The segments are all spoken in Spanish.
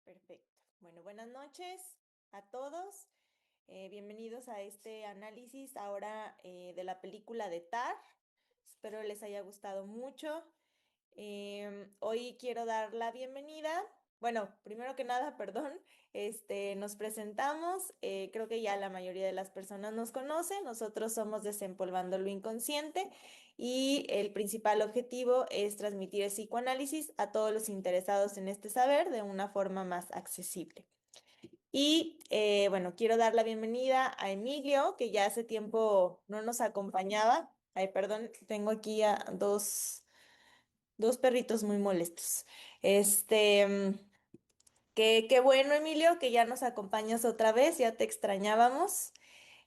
Perfecto. Bueno, buenas noches a todos. Bienvenidos a este análisis ahora de la película de Tar. Espero les haya gustado mucho. Hoy quiero dar la bienvenida. Bueno, primero que nada, perdón, nos presentamos. Creo que ya la mayoría de las personas nos conocen. Nosotros somos Desempolvando lo Inconsciente y el principal objetivo es transmitir el psicoanálisis a todos los interesados en este saber de una forma más accesible. Y bueno, quiero dar la bienvenida a Emilio, que ya hace tiempo no nos acompañaba. Ay, perdón, tengo aquí a dos perritos muy molestos. Qué bueno, Emilio, que ya nos acompañas otra vez, ya te extrañábamos.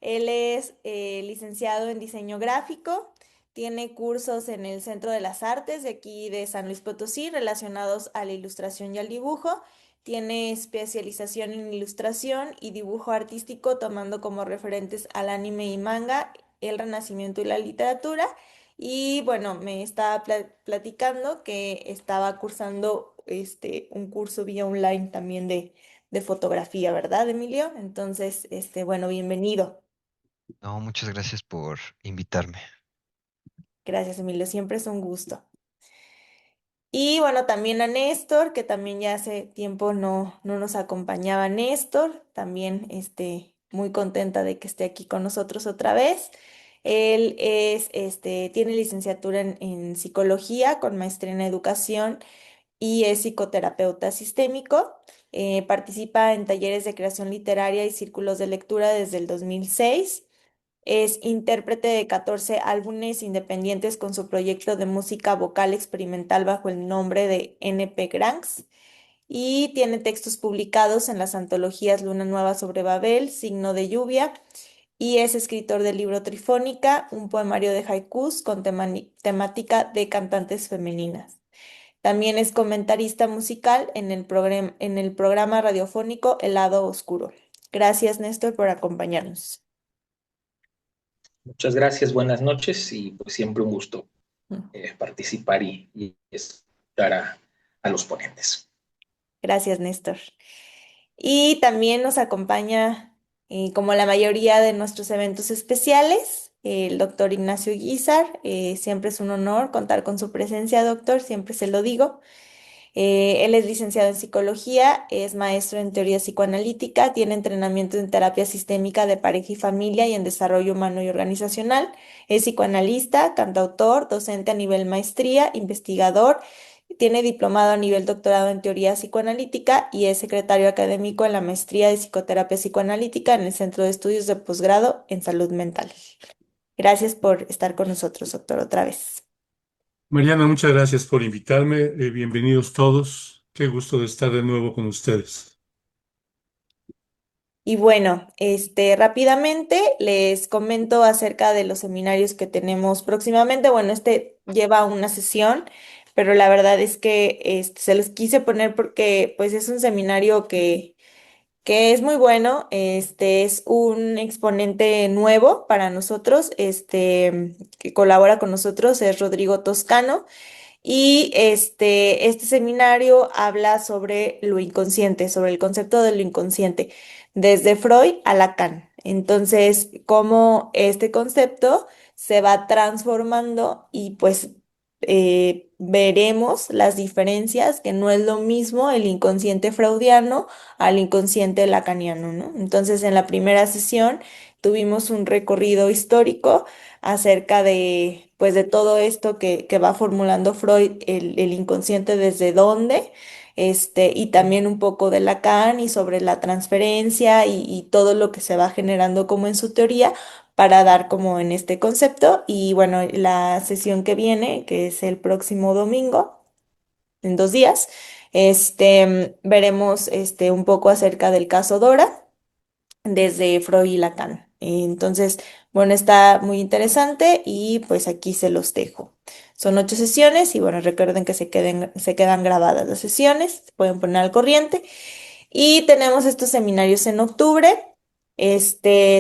Él es licenciado en diseño gráfico, tiene cursos en el Centro de las Artes de aquí de San Luis Potosí relacionados a la ilustración y al dibujo. Tiene especialización en ilustración y dibujo artístico, tomando como referentes al anime y manga, el Renacimiento y la literatura. Y bueno, me estaba platicando que estaba cursando un curso vía online también de fotografía, ¿verdad, Emilio? Entonces, bueno, bienvenido. No, muchas gracias por invitarme. Gracias, Emilio, siempre es un gusto. Y bueno, también a Néstor, que también ya hace tiempo no nos acompañaba Néstor, también muy contenta de que esté aquí con nosotros otra vez. Él tiene licenciatura en psicología con maestría en educación y es psicoterapeuta sistémico. Participa en talleres de creación literaria y círculos de lectura desde el 2006. Es intérprete de 14 álbumes independientes con su proyecto de música vocal experimental bajo el nombre de NP Granks y tiene textos publicados en las antologías Luna Nueva sobre Babel, Signo de Lluvia y es escritor del libro Trifónica, un poemario de haikus con temática de cantantes femeninas. También es comentarista musical en el programa radiofónico El Lado Oscuro. Gracias, Néstor, por acompañarnos. Muchas gracias, buenas noches y pues siempre un gusto Mm. participar y escuchar a los ponentes. Gracias, Néstor. Y también nos acompaña, como la mayoría de nuestros eventos especiales, el doctor Ignacio Guízar. Siempre es un honor contar con su presencia, doctor, siempre se lo digo. Él es licenciado en psicología, es maestro en teoría psicoanalítica, tiene entrenamiento en terapia sistémica de pareja y familia y en desarrollo humano y organizacional. Es psicoanalista, cantautor, docente a nivel maestría, investigador. Tiene diplomado a nivel doctorado en teoría psicoanalítica y es secretario académico en la maestría de psicoterapia psicoanalítica en el Centro de Estudios de Posgrado en Salud Mental. Gracias por estar con nosotros, doctor, otra vez. Mariana, muchas gracias por invitarme. Bienvenidos todos. Qué gusto de estar de nuevo con ustedes. Y bueno, rápidamente les comento acerca de los seminarios que tenemos próximamente. Bueno, este lleva una sesión, pero la verdad es que se los quise poner porque pues es un seminario que es muy bueno. Este es un exponente nuevo para nosotros, que colabora con nosotros, es Rodrigo Toscano. Y este seminario habla sobre lo inconsciente, sobre el concepto de lo inconsciente, desde Freud a Lacan. Entonces, cómo este concepto se va transformando y pues veremos las diferencias, que no es lo mismo el inconsciente freudiano al inconsciente lacaniano, ¿no? Entonces, en la primera sesión tuvimos un recorrido histórico acerca de, pues, de todo esto que va formulando Freud, el inconsciente desde dónde, y también un poco de Lacan y sobre la transferencia y todo lo que se va generando como en su teoría para dar como en este concepto. Y bueno, la sesión que viene, que es el próximo domingo, en 2 días, veremos un poco acerca del caso Dora desde Freud y Lacan. Entonces, bueno, está muy interesante y pues aquí se los dejo. Son 8 sesiones y bueno, recuerden que se quedan grabadas las sesiones, se pueden poner al corriente. Y tenemos estos seminarios en octubre.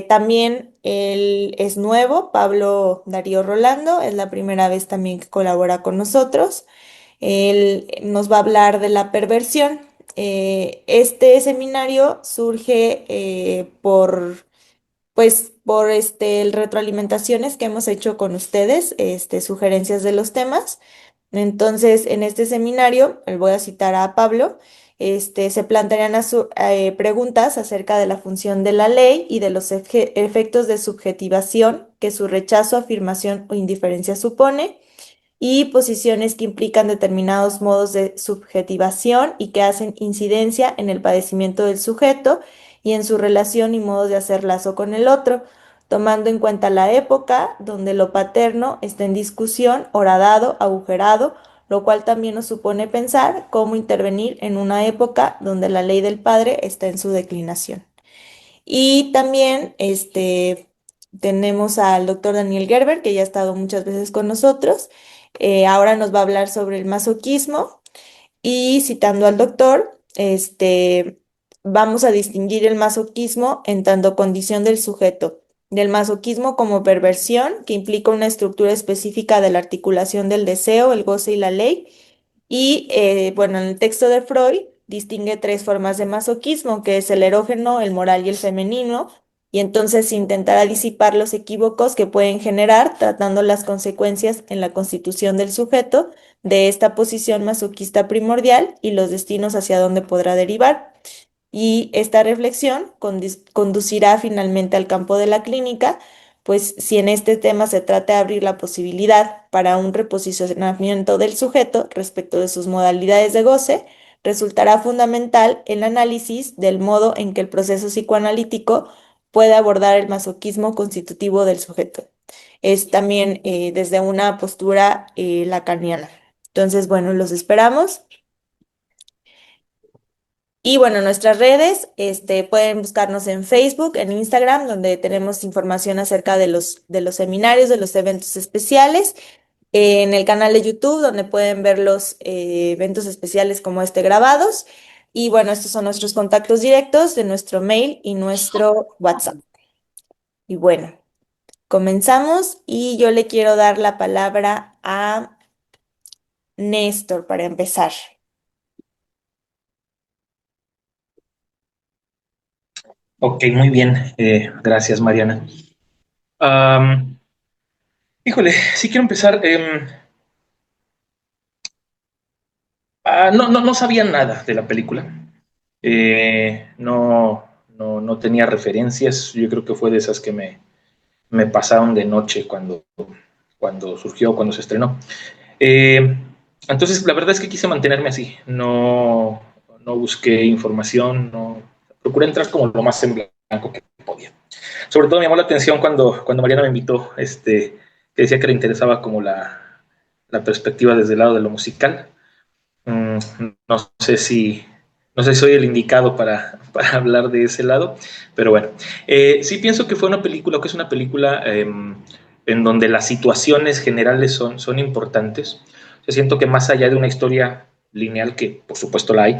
También él es nuevo, Pablo Darío Rolando, es la primera vez también que colabora con nosotros. Él nos va a hablar de la perversión. Este seminario surge por el retroalimentaciones que hemos hecho con ustedes, sugerencias de los temas. Entonces, en este seminario, voy a citar a Pablo, se plantearían preguntas acerca de la función de la ley y de los efectos de subjetivación que su rechazo, afirmación o indiferencia supone y posiciones que implican determinados modos de subjetivación y que hacen incidencia en el padecimiento del sujeto y en su relación y modos de hacer lazo con el otro, tomando en cuenta la época donde lo paterno está en discusión, horadado, agujerado, lo cual también nos supone pensar cómo intervenir en una época donde la ley del padre está en su declinación. Y también tenemos al doctor Daniel Gerber, que ya ha estado muchas veces con nosotros. Ahora nos va a hablar sobre el masoquismo y citando al doctor, vamos a distinguir el masoquismo en tanto condición del sujeto, del masoquismo como perversión, que implica una estructura específica de la articulación del deseo, el goce y la ley, y bueno, en el texto de Freud distingue tres formas de masoquismo, que es el erógeno, el moral y el femenino, y entonces intentará disipar los equívocos que pueden generar, tratando las consecuencias en la constitución del sujeto de esta posición masoquista primordial y los destinos hacia donde podrá derivar. Y esta reflexión conducirá finalmente al campo de la clínica, pues si en este tema se trata de abrir la posibilidad para un reposicionamiento del sujeto respecto de sus modalidades de goce, resultará fundamental el análisis del modo en que el proceso psicoanalítico puede abordar el masoquismo constitutivo del sujeto. Es también desde una postura lacaniana. Entonces, bueno, los esperamos. Y bueno, nuestras redes, pueden buscarnos en Facebook, en Instagram, donde tenemos información acerca de los seminarios, de los eventos especiales, en el canal de YouTube, donde pueden ver los eventos especiales como este grabados. Y bueno, estos son nuestros contactos directos de nuestro mail y nuestro WhatsApp. Y bueno, comenzamos y yo le quiero dar la palabra a Néstor para empezar. Ok, muy bien. Gracias, Mariana. Am, híjole, sí quiero empezar. No sabía nada de la película. No tenía referencias. Yo creo que fue de esas que me pasaron de noche cuando surgió, cuando se estrenó. Eh, entonces, la verdad es que quise mantenerme así. No busqué información, no procuré entrar como lo más en blanco que podía. Sobre todo me llamó la atención cuando Mariana me invitó, que decía que le interesaba como la perspectiva desde el lado de lo musical. Mm, no sé si, no sé si soy el indicado para hablar de ese lado, pero bueno, sí pienso que fue una película, que es una película en donde las situaciones generales son importantes. Yo siento que más allá de una historia lineal, que por supuesto la hay,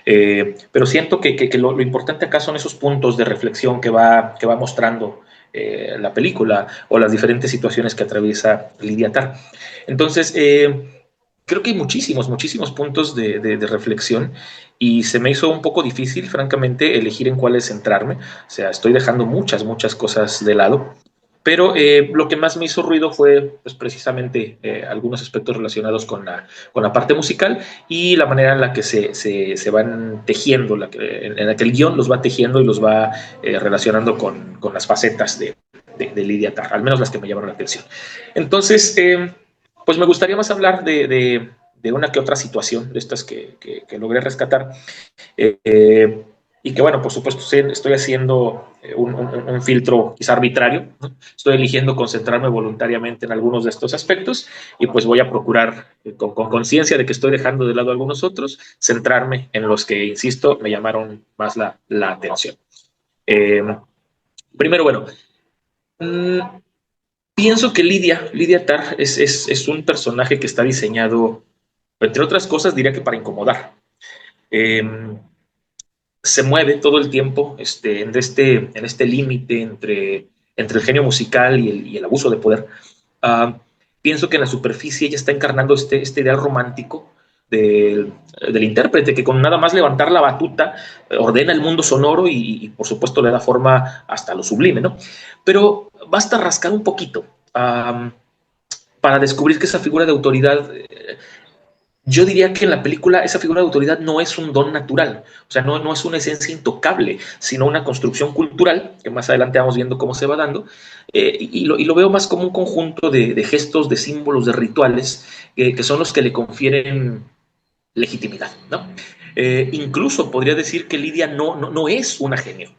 pero siento que lo importante acá son esos puntos de reflexión que va mostrando la película o las diferentes situaciones que atraviesa Lidia Tar. Entonces, creo que hay muchísimos puntos de reflexión y se me hizo un poco difícil, francamente, elegir en cuáles centrarme. O sea, estoy dejando muchas cosas de lado, pero lo que más me hizo ruido fue pues, precisamente algunos aspectos relacionados con la parte musical y la manera en la que se van tejiendo, en la que el guión los va tejiendo y los va relacionando con las facetas de Lidia Tarr, al menos las que me llamaron la atención. Entonces, pues me gustaría más hablar de una que otra situación de estas que logré rescatar. Eh, y que, bueno, por supuesto, estoy haciendo un filtro quizá arbitrario, ¿no? Estoy eligiendo concentrarme voluntariamente en algunos de estos aspectos y pues voy a procurar, con conciencia de que estoy dejando de lado algunos otros, centrarme en los que, insisto, me llamaron más la atención. Eh, primero, bueno, mmm, pienso que Lidia Tar es un personaje que está diseñado, entre otras cosas, diría que para incomodar. Eh, se mueve todo el tiempo en este límite entre el genio musical y el abuso de poder. Uh, Pienso que en la superficie ella está encarnando este ideal romántico del intérprete, que con nada más levantar la batuta ordena el mundo sonoro y por supuesto le da forma hasta lo sublime, ¿no? Pero basta rascar un poquito para descubrir que esa figura de autoridad, yo diría que en la película esa figura de autoridad no es un don natural, o sea, no es una esencia intocable, sino una construcción cultural, que más adelante vamos viendo cómo se va dando, y lo veo más como un conjunto de gestos, de símbolos, de rituales, que son los que le confieren legitimidad, ¿no? Incluso podría decir que Lidia no es una genio,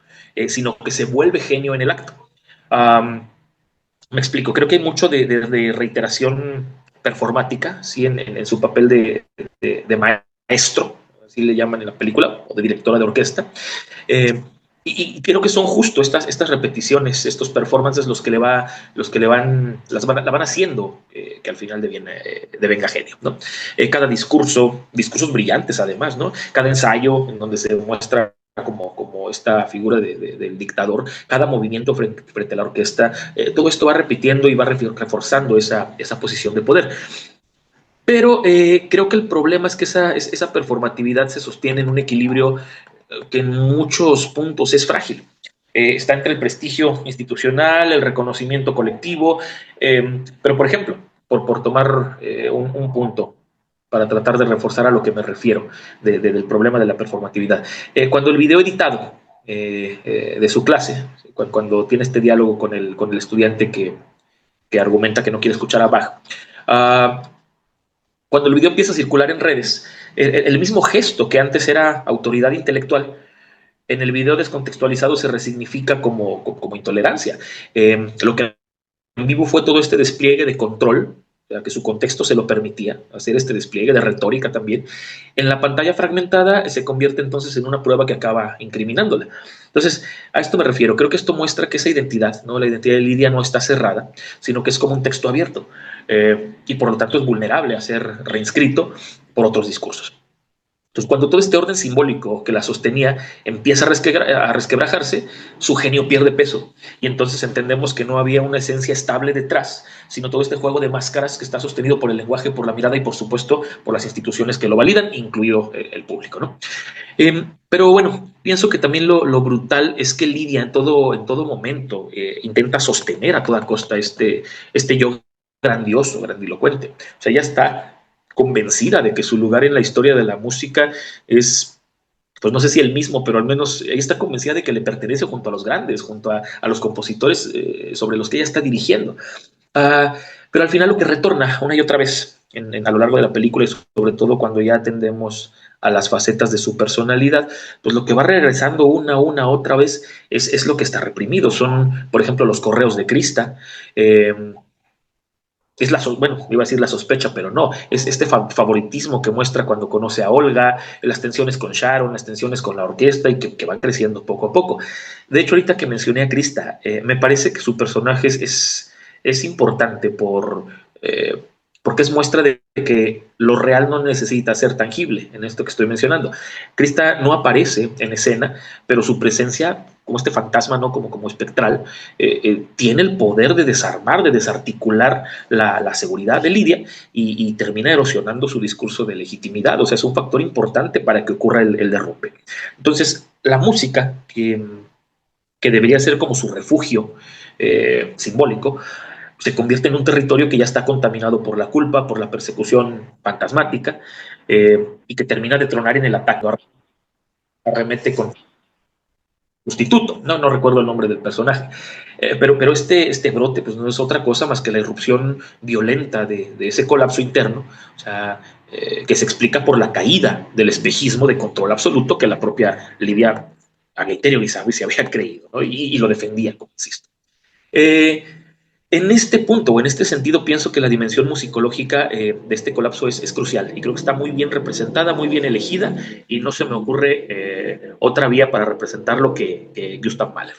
sino que se vuelve genio en el acto. Me explico, creo que hay mucho de reiteración performática, ¿sí? En su papel de maestro, así le llaman en la película, o de directora de orquesta. Y creo que son justo estas repeticiones, estos performances los que la van haciendo que al final devenga genio, ¿no? Cada discursos brillantes además, ¿no? Cada ensayo en donde se muestra como esta figura del dictador, cada movimiento frente a la orquesta, todo esto va repitiendo y va reforzando esa posición de poder. Pero creo que el problema es que esa performatividad se sostiene en un equilibrio que en muchos puntos es frágil. Está entre el prestigio institucional, el reconocimiento colectivo, pero por ejemplo, por tomar un punto para tratar de reforzar a lo que me refiero del problema de la performatividad. Cuando el video editado de su clase, cuando tiene este diálogo con el estudiante que argumenta que no quiere escuchar a Bach, cuando el video empieza a circular en redes, el mismo gesto que antes era autoridad intelectual, en el video descontextualizado se resignifica como intolerancia. Lo que en vivo fue todo este despliegue de control, o sea, que su contexto se lo permitía, hacer este despliegue de retórica también. En la pantalla fragmentada se convierte entonces en una prueba que acaba incriminándola. Entonces, a esto me refiero. Creo que esto muestra que esa identidad, ¿no? La identidad de Lidia no está cerrada, sino que es como un texto abierto y por lo tanto es vulnerable a ser reinscrito por otros discursos. Entonces, cuando todo este orden simbólico que la sostenía empieza a resquebrajarse, su genio pierde peso. Y entonces entendemos que no había una esencia estable detrás, sino todo este juego de máscaras que está sostenido por el lenguaje, por la mirada y, por supuesto, por las instituciones que lo validan, incluido el público, ¿no? Pero bueno, pienso que también lo brutal es que Lidia en todo momento intenta sostener a toda costa este yo grandioso, grandilocuente. O sea, ya está convencida de que su lugar en la historia de la música es, pues no sé si el mismo, pero al menos ella está convencida de que le pertenece junto a los grandes, junto a los compositores sobre los que ella está dirigiendo. Pero al final lo que retorna una y otra vez a lo largo de la película, y sobre todo cuando ya atendemos a las facetas de su personalidad, pues lo que va regresando una otra vez es lo que está reprimido. Son, por ejemplo, los correos de Krista, es bueno, iba a decir la sospecha, pero no, es este favoritismo que muestra cuando conoce a Olga, las tensiones con Sharon, las tensiones con la orquesta y que van creciendo poco a poco. De hecho, ahorita que mencioné a Krista, me parece que su personaje es importante porque es muestra de que lo real no necesita ser tangible en esto que estoy mencionando. Krista no aparece en escena, pero su presencia, como este fantasma, ¿no? como espectral, tiene el poder de desarmar, de desarticular la seguridad de Lidia y termina erosionando su discurso de legitimidad. O sea, es un factor importante para que ocurra el derrumbe. Entonces, la música, que debería ser como su refugio simbólico, se convierte en un territorio que ya está contaminado por la culpa, por la persecución fantasmática, y que termina de tronar en el ataque. Arremete con sustituto, no recuerdo el nombre del personaje, pero este brote pues no es otra cosa más que la irrupción violenta de ese colapso interno, o sea, que se explica por la caída del espejismo de control absoluto que la propia Lidia Gaiterio Guisawi se había creído, ¿no? y lo defendía, como insisto. En este punto, o en este sentido, pienso que la dimensión musicológica de este colapso es crucial y creo que está muy bien representada, muy bien elegida y no se me ocurre otra vía para representarlo que Gustav Mahler.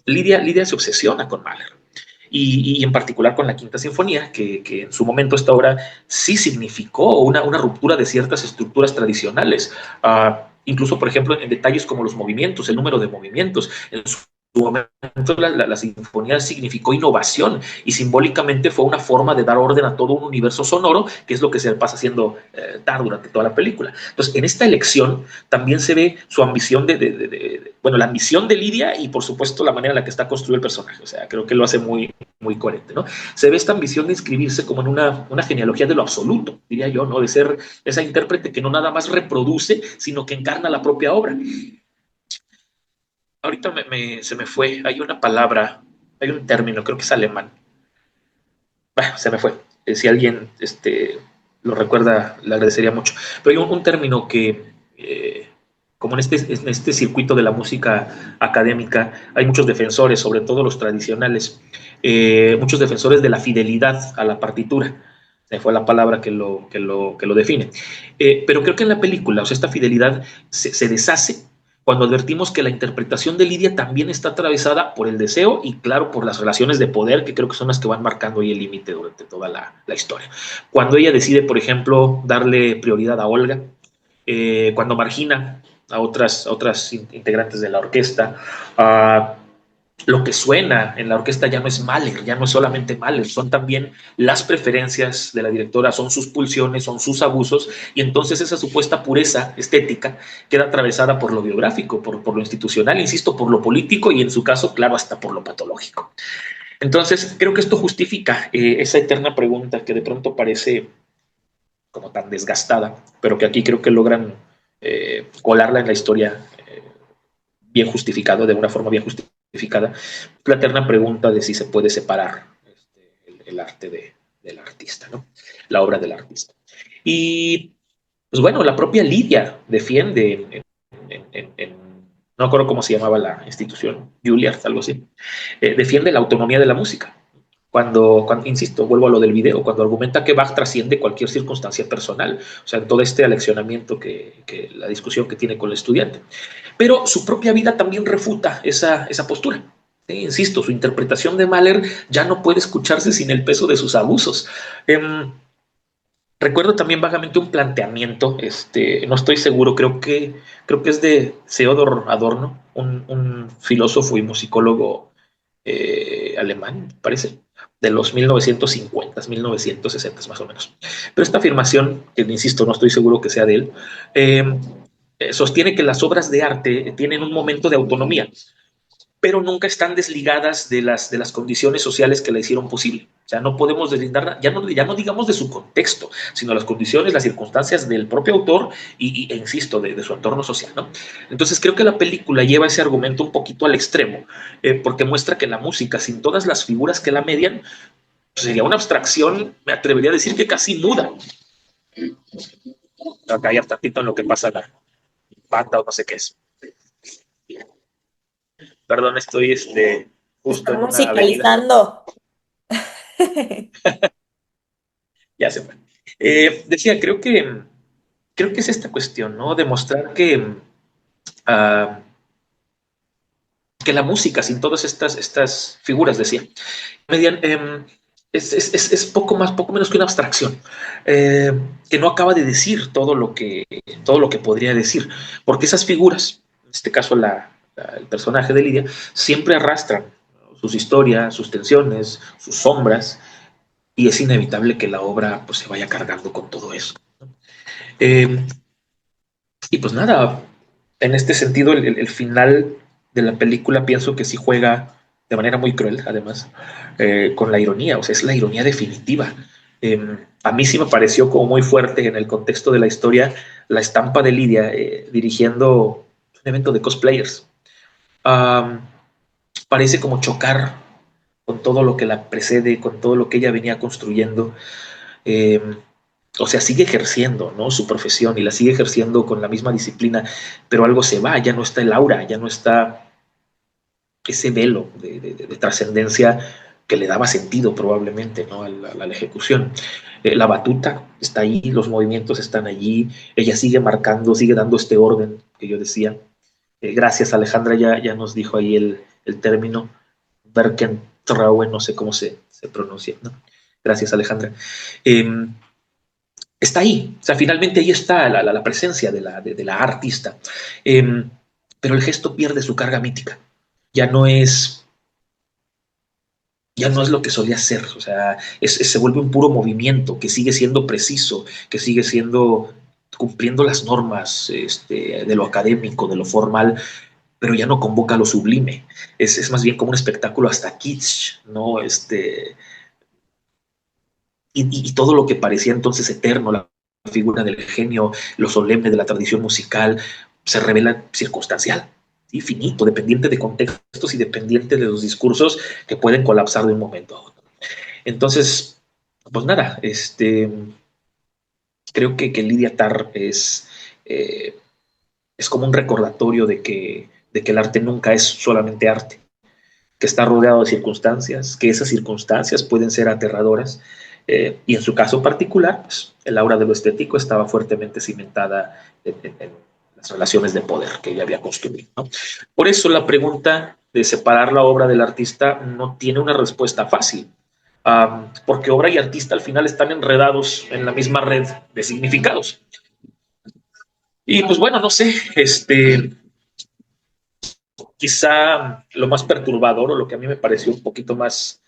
Lidia se obsesiona con Mahler y en particular con la Quinta Sinfonía, que en su momento esta obra sí significó una ruptura de ciertas estructuras tradicionales, incluso, por ejemplo, en detalles como los movimientos, el número de movimientos. En su momento la sinfonía significó innovación y simbólicamente fue una forma de dar orden a todo un universo sonoro, que es lo que se pasa haciendo Tar durante toda la película. Entonces, en esta elección también se ve su ambición bueno, la ambición de Lidia y por supuesto la manera en la que está construido el personaje. O sea, creo que lo hace muy, muy coherente, ¿no? Se ve esta ambición de inscribirse como en una genealogía de lo absoluto, diría yo, ¿no? De ser esa intérprete que no nada más reproduce, sino que encarna la propia obra. Ahorita se me fue, hay una palabra, hay un término, creo que es alemán. Bueno, se me fue. Si alguien lo recuerda, le agradecería mucho. Pero hay un término que, como en este circuito de la música académica, hay muchos defensores, sobre todo los tradicionales, muchos defensores de la fidelidad a la partitura. Se fue la palabra que lo define. Pero creo que en la película, o sea, esta fidelidad se deshace cuando advertimos que la interpretación de Lidia también está atravesada por el deseo y, claro, por las relaciones de poder, que creo que son las que van marcando ahí el límite durante toda la historia. Cuando ella decide, por ejemplo, darle prioridad a Olga, cuando margina a otras integrantes de la orquesta, lo que suena en la orquesta ya no es Mahler, ya no es solamente Mahler, son también las preferencias de la directora, son sus pulsiones, son sus abusos, y entonces esa supuesta pureza estética queda atravesada por lo biográfico, por lo institucional, insisto, por lo político y en su caso, claro, hasta por lo patológico. Entonces, creo que esto justifica esa eterna pregunta que de pronto parece como tan desgastada, pero que aquí creo que logran colarla en la historia bien justificado, de una forma bien justificada, la eterna pregunta de si se puede separar el arte del artista, ¿no? La obra del artista. Y, pues bueno, la propia Lidia defiende no me acuerdo cómo se llamaba la institución, Juilliard, algo así, defiende la autonomía de la música. Insisto, vuelvo a lo del video, cuando argumenta que Bach trasciende cualquier circunstancia personal, o sea, en todo este aleccionamiento la discusión que tiene con el estudiante. Pero su propia vida también refuta esa postura. Insisto, su interpretación de Mahler ya no puede escucharse sin el peso de sus abusos. Recuerdo también vagamente un planteamiento, no estoy seguro, creo que es de Theodor Adorno, un filósofo y musicólogo alemán, parece, de los 1950, 1960 más o menos. Pero esta afirmación, que insisto, no estoy seguro que sea de él, sostiene que las obras de arte tienen un momento de autonomía, pero nunca están desligadas de las condiciones sociales que la hicieron posible. O sea, no podemos deslindarla, ya no digamos de su contexto, sino las condiciones, las circunstancias del propio autor insisto, de su entorno social, ¿no? Entonces creo que la película lleva ese argumento un poquito al extremo, porque muestra que la música, sin todas las figuras que la median, sería una abstracción, me atrevería a decir que casi muda. Acá hay tantito en lo que pasa la pata o no sé qué es. Perdón, estoy justo Está en una avenida. musicalizando. Ya se fue. Decía, creo que es esta cuestión, ¿no? Demostrar uh, que la música, sin todas estas figuras, decía, median, es poco menos que una abstracción, que no acaba de decir todo lo que podría decir, porque esas figuras, en este caso el personaje de Lidia, siempre arrastran sus historias, sus tensiones, sus sombras, y es inevitable que la obra pues, se vaya cargando con todo eso. Y pues nada, en este sentido, el final de la película pienso que sí juega de manera muy cruel, además, con la ironía, o sea, es la ironía definitiva. A mí sí me pareció como muy fuerte en el contexto de la historia la estampa de Lidia dirigiendo un evento de cosplayers. Parece como chocar con todo lo que la precede, con todo lo que ella venía construyendo. O sea, sigue ejerciendo, ¿no? Su profesión y la sigue ejerciendo con la misma disciplina, pero algo se va, ya no está el aura, ya no está ese velo de trascendencia que le daba sentido probablemente, ¿no? A la ejecución. La batuta está ahí, los movimientos están allí, ella sigue marcando, sigue dando este orden que yo decía. Gracias, Alejandra, ya nos dijo ahí el término Berkentraue, no sé cómo se pronuncia, ¿no? Gracias, Alejandra. Está ahí, o sea, finalmente ahí está la presencia de la artista, pero el gesto pierde su carga mítica. ya no es, ya no es lo que solía ser, o sea, se vuelve un puro movimiento que sigue siendo preciso, que sigue siendo cumpliendo las normas de lo académico, de lo formal, pero ya no convoca lo sublime. Es más bien como un espectáculo hasta kitsch, ¿no? Y todo lo que parecía entonces eterno, la figura del genio, lo solemne de la tradición musical, se revela circunstancial y finito, dependiente de contextos y dependiente de los discursos que pueden colapsar de un momento a otro. Entonces, pues nada, creo que Lidia Tarr es como un recordatorio de que el arte nunca es solamente arte, que está rodeado de circunstancias, que esas circunstancias pueden ser aterradoras, y en su caso particular, pues, el aura de lo estético estaba fuertemente cimentada en las relaciones de poder que ella había construido, ¿no? Por eso la pregunta de separar la obra del artista no tiene una respuesta fácil, porque obra y artista al final están enredados en la misma red de significados. Y pues bueno, no sé, quizá lo más perturbador o lo que a mí me pareció un poquito más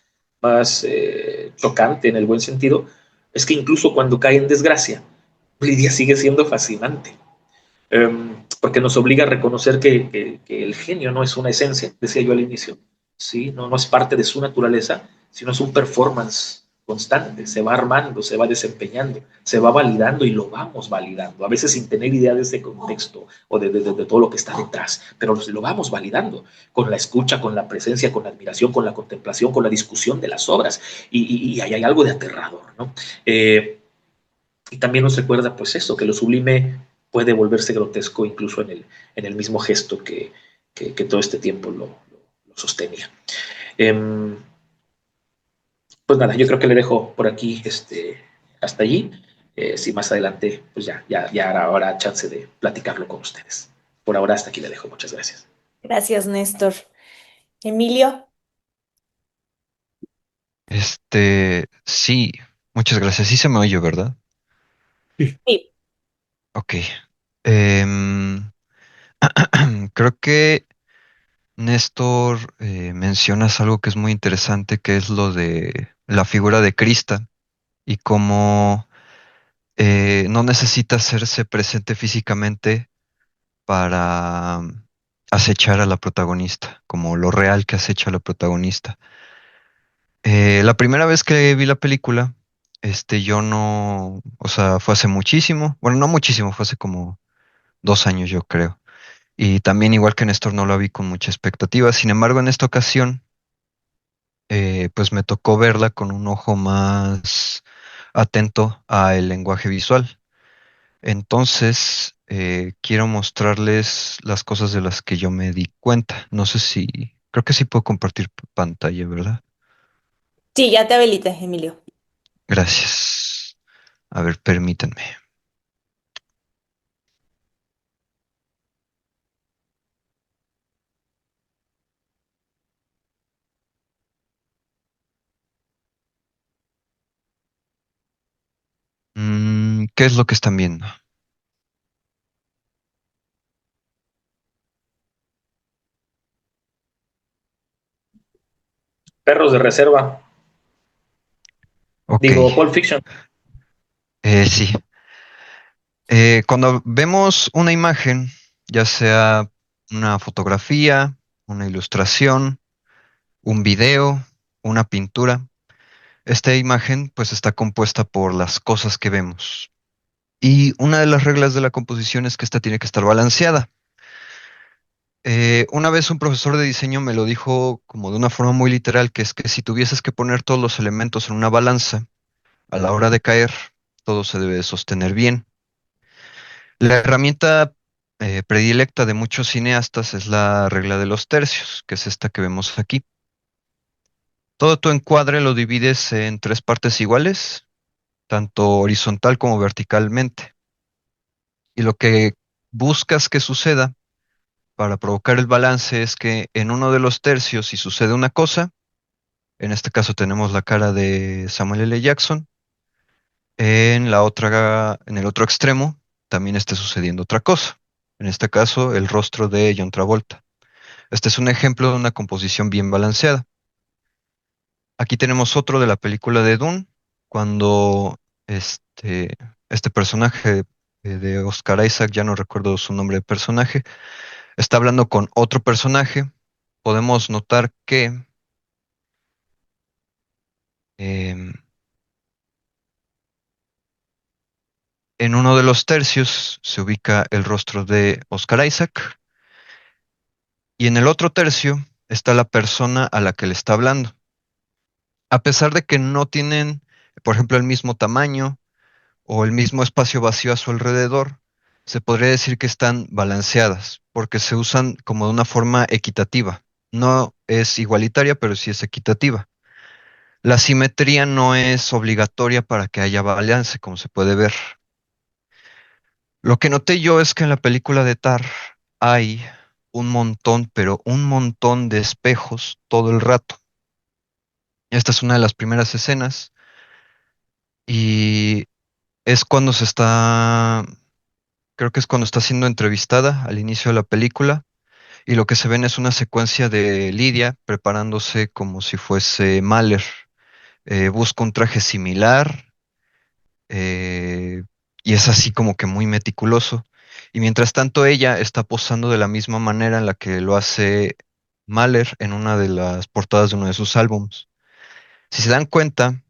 chocante en el buen sentido es que incluso cuando cae en desgracia, Lidia sigue siendo fascinante, porque nos obliga a reconocer que el genio no es una esencia, decía yo al inicio, ¿sí? No es parte de su naturaleza, sino es un performance constante, se va armando, se va desempeñando, se va validando y lo vamos validando, a veces sin tener idea de ese contexto o de todo lo que está detrás, pero lo vamos validando con la escucha, con la presencia, con la admiración, con la contemplación, con la discusión de las obras, y ahí hay algo de aterrador, ¿no? Y también nos recuerda, pues eso, que lo sublime puede volverse grotesco incluso en el mismo gesto que todo este tiempo lo sostenía. Eh, pues nada, yo creo que le dejo por aquí hasta allí. Si más adelante, pues ya habrá chance de platicarlo con ustedes. Por ahora hasta aquí le dejo. Muchas gracias. Gracias, Néstor. Emilio. Sí, muchas gracias. Sí se me oye, ¿verdad? Sí. Sí. Ok. Em, Creo que Néstor, mencionas algo que es muy interesante, que es lo de la figura de Krista y cómo no necesita hacerse presente físicamente para acechar a la protagonista, como lo real que acecha a la protagonista. La primera vez que vi la película, yo no, o sea, fue hace muchísimo, bueno, no muchísimo, fue hace como 2 años, yo creo. Y también, igual que Néstor, no la vi con mucha expectativa. Sin embargo, en esta ocasión, pues me tocó verla con un ojo más atento al lenguaje visual. Entonces, quiero mostrarles las cosas de las que yo me di cuenta. No sé si, creo que sí puedo compartir pantalla, ¿verdad? Sí, ya te habilité, Emilio. Gracias. A ver, permítanme. ¿Qué es lo que están viendo? Perros de reserva. Ok, Digo, Pulp Fiction. sí. Cuando vemos una imagen, ya sea una fotografía, una ilustración, un video, una pintura, esta imagen pues está compuesta por las cosas que vemos. Y una de las reglas de la composición es que esta tiene que estar balanceada. Una vez un profesor de diseño me lo dijo como de una forma muy literal, que es que si tuvieses que poner todos los elementos en una balanza, a la hora de caer, todo se debe de sostener bien. La herramienta predilecta de muchos cineastas es la regla de los tercios, que es esta que vemos aquí. Todo tu encuadre lo divides en tres partes iguales, tanto horizontal como verticalmente. Y lo que buscas que suceda para provocar el balance es que en uno de los tercios, si sucede una cosa, en este caso tenemos la cara de Samuel L. Jackson, en el otro extremo también esté sucediendo otra cosa. En este caso, el rostro de John Travolta. Este es un ejemplo de una composición bien balanceada. Aquí tenemos otro de la película de Dune, cuando este, este personaje de Oscar Isaac, ya no recuerdo su nombre de personaje, está hablando con otro personaje. Podemos notar que em, en uno de los tercios se ubica el rostro de Oscar Isaac y en el otro tercio está la persona a la que le está hablando. A pesar de que no tienen, por ejemplo, el mismo tamaño o el mismo espacio vacío a su alrededor, se podría decir que están balanceadas, porque se usan como de una forma equitativa. No es igualitaria, pero sí es equitativa. La simetría no es obligatoria para que haya balance, como se puede ver. Lo que noté yo es que en la película de Tar hay un montón, pero un montón de espejos todo el rato. Esta es una de las primeras escenas y es cuando se está, creo que es cuando está siendo entrevistada al inicio de la película y lo que se ven es una secuencia de Lidia preparándose como si fuese Mahler. Busca un traje similar eh, y es así como que muy meticuloso. Y mientras tanto ella está posando de la misma manera en la que lo hace Mahler en una de las portadas de uno de sus álbums. Si se dan cuenta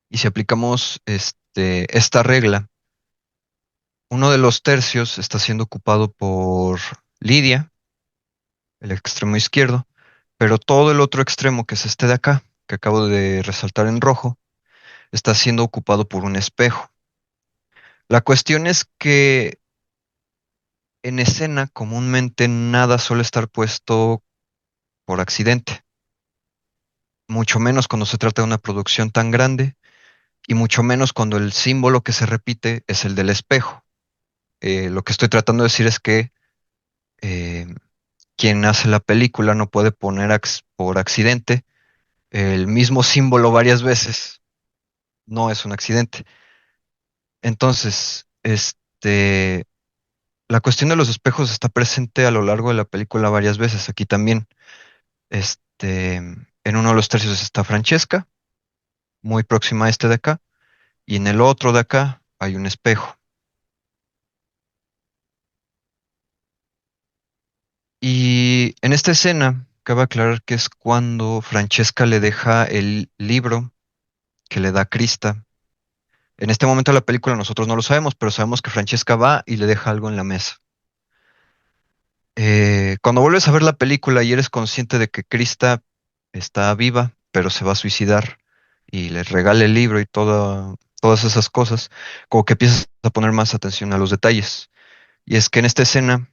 y si aplicamos esta regla, uno de los tercios está siendo ocupado por Lidia, el extremo izquierdo, pero todo el otro extremo, que es este de acá, que acabo de resaltar en rojo, está siendo ocupado por un espejo. La cuestión es que en escena comúnmente nada suele estar puesto por accidente, mucho menos cuando se trata de una producción tan grande y mucho menos cuando el símbolo que se repite es el del espejo. Lo que estoy tratando de decir es que eh, quien hace la película no puede poner por accidente el mismo símbolo varias veces. No es un accidente. Entonces, la cuestión de los espejos está presente a lo largo de la película varias veces. Aquí también, en uno de los tercios está Francesca, muy próxima a este de acá, y en el otro de acá hay un espejo. Y en esta escena, cabe aclarar que es cuando Francesca le deja el libro que le da Krista. En este momento de la película nosotros no lo sabemos, pero sabemos que Francesca va y le deja algo en la mesa. Cuando vuelves a ver la película y eres consciente de que Krista está viva, pero se va a suicidar y le regala el libro y todas esas cosas, como que empiezas a poner más atención a los detalles. Y es que en esta escena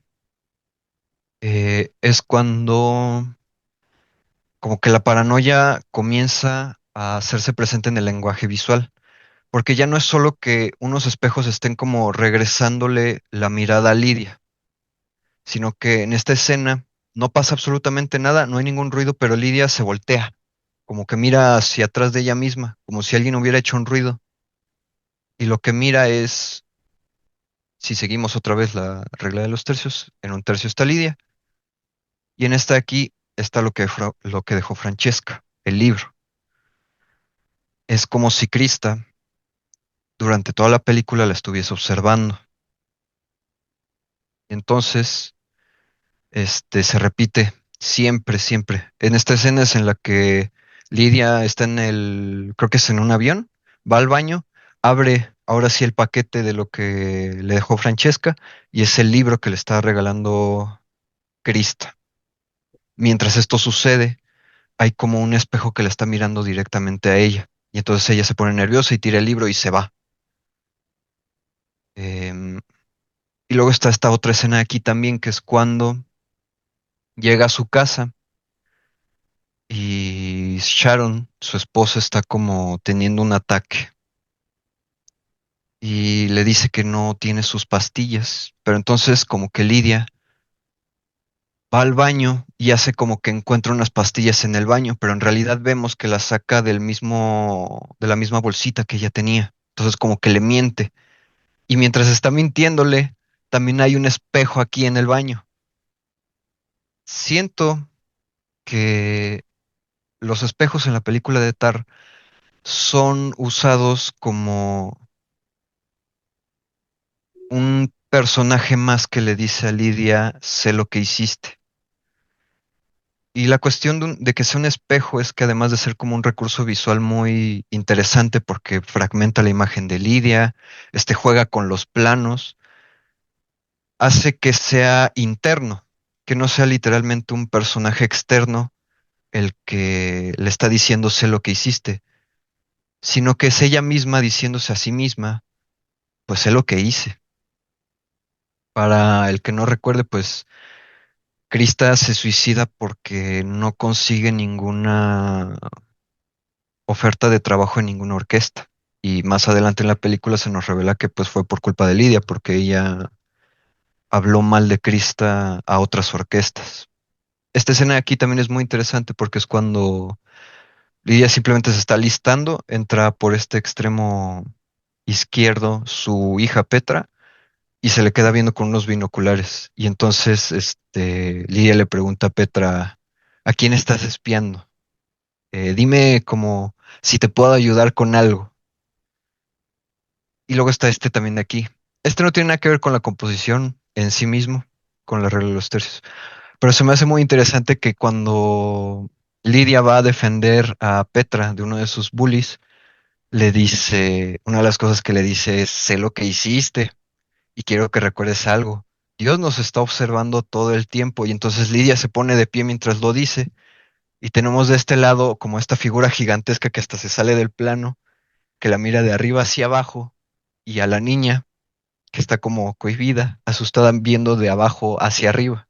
es cuando como que la paranoia comienza a hacerse presente en el lenguaje visual, porque ya no es solo que unos espejos estén como regresándole la mirada a Lidia, sino que en esta escena no pasa absolutamente nada, no hay ningún ruido, pero Lidia se voltea, como que mira hacia atrás de ella misma, como si alguien hubiera hecho un ruido, y lo que mira es, si seguimos otra vez la regla de los tercios, en un tercio está Lidia, y en esta aquí está lo que dejó Francesca, el libro. Es como si Krista durante toda la película la estuviese observando. Entonces, se repite siempre, siempre. En esta escena es en la que Lidia está creo que es en un avión, va al baño, abre ahora sí el paquete de lo que le dejó Francesca y es el libro que le está regalando Krista. Mientras esto sucede, hay como un espejo que la está mirando directamente a ella. Y entonces ella se pone nerviosa y tira el libro y se va. Em, y luego está esta otra escena aquí también, que es cuando llega a su casa y Sharon, su esposa, está como teniendo un ataque y le dice que no tiene sus pastillas, pero entonces como que Lidia va al baño y hace como que encuentra unas pastillas en el baño, pero en realidad vemos que las saca de la misma bolsita que ella tenía. Entonces como que le miente y mientras está mintiéndole, también hay un espejo aquí en el baño. siento que los espejos en la película de Tar son usados como un personaje más que le dice a Lidia, sé lo que hiciste. Y la cuestión de que sea un espejo es que además de ser como un recurso visual muy interesante porque fragmenta la imagen de Lidia, juega con los planos, hace que sea interno, que no sea literalmente un personaje externo el que le está diciendo sé lo que hiciste, sino que es ella misma diciéndose a sí misma, pues sé lo que hice. Para el que no recuerde, pues Krista se suicida porque no consigue ninguna oferta de trabajo en ninguna orquesta. Y más adelante en la película se nos revela que pues fue por culpa de Lidia, porque ella habló mal de Krista a otras orquestas. Esta escena de aquí también es muy interesante porque es cuando Lidia simplemente se está listando, entra por este extremo izquierdo su hija Petra y se le queda viendo con unos binoculares. Y entonces Lidia le pregunta a Petra, ¿a quién estás espiando? Dime como si te puedo ayudar con algo. Y luego está este también de aquí. Este no tiene nada que ver con la composición en sí mismo, con la regla de los tercios. Pero se me hace muy interesante que cuando Lidia va a defender a Petra de uno de sus bullies, le dice, una de las cosas que le dice es, sé lo que hiciste y quiero que recuerdes algo. Dios nos está observando todo el tiempo y entonces Lidia se pone de pie mientras lo dice y tenemos de este lado como esta figura gigantesca que hasta se sale del plano, que la mira de arriba hacia abajo y a la niña que está como cohibida, asustada viendo de abajo hacia arriba.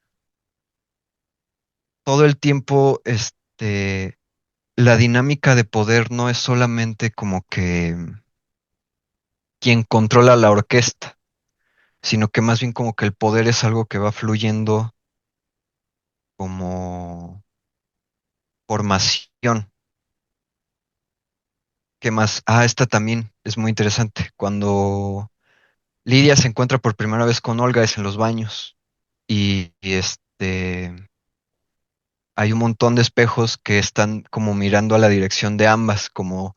Todo el tiempo, la dinámica de poder no es solamente como que quien controla la orquesta, sino que más bien como que el poder es algo que va fluyendo como formación. ¿Qué más? Ah, esta también es muy interesante. Cuando Lidia se encuentra por primera vez con Olga es en los baños y hay un montón de espejos que están como mirando a la dirección de ambas, como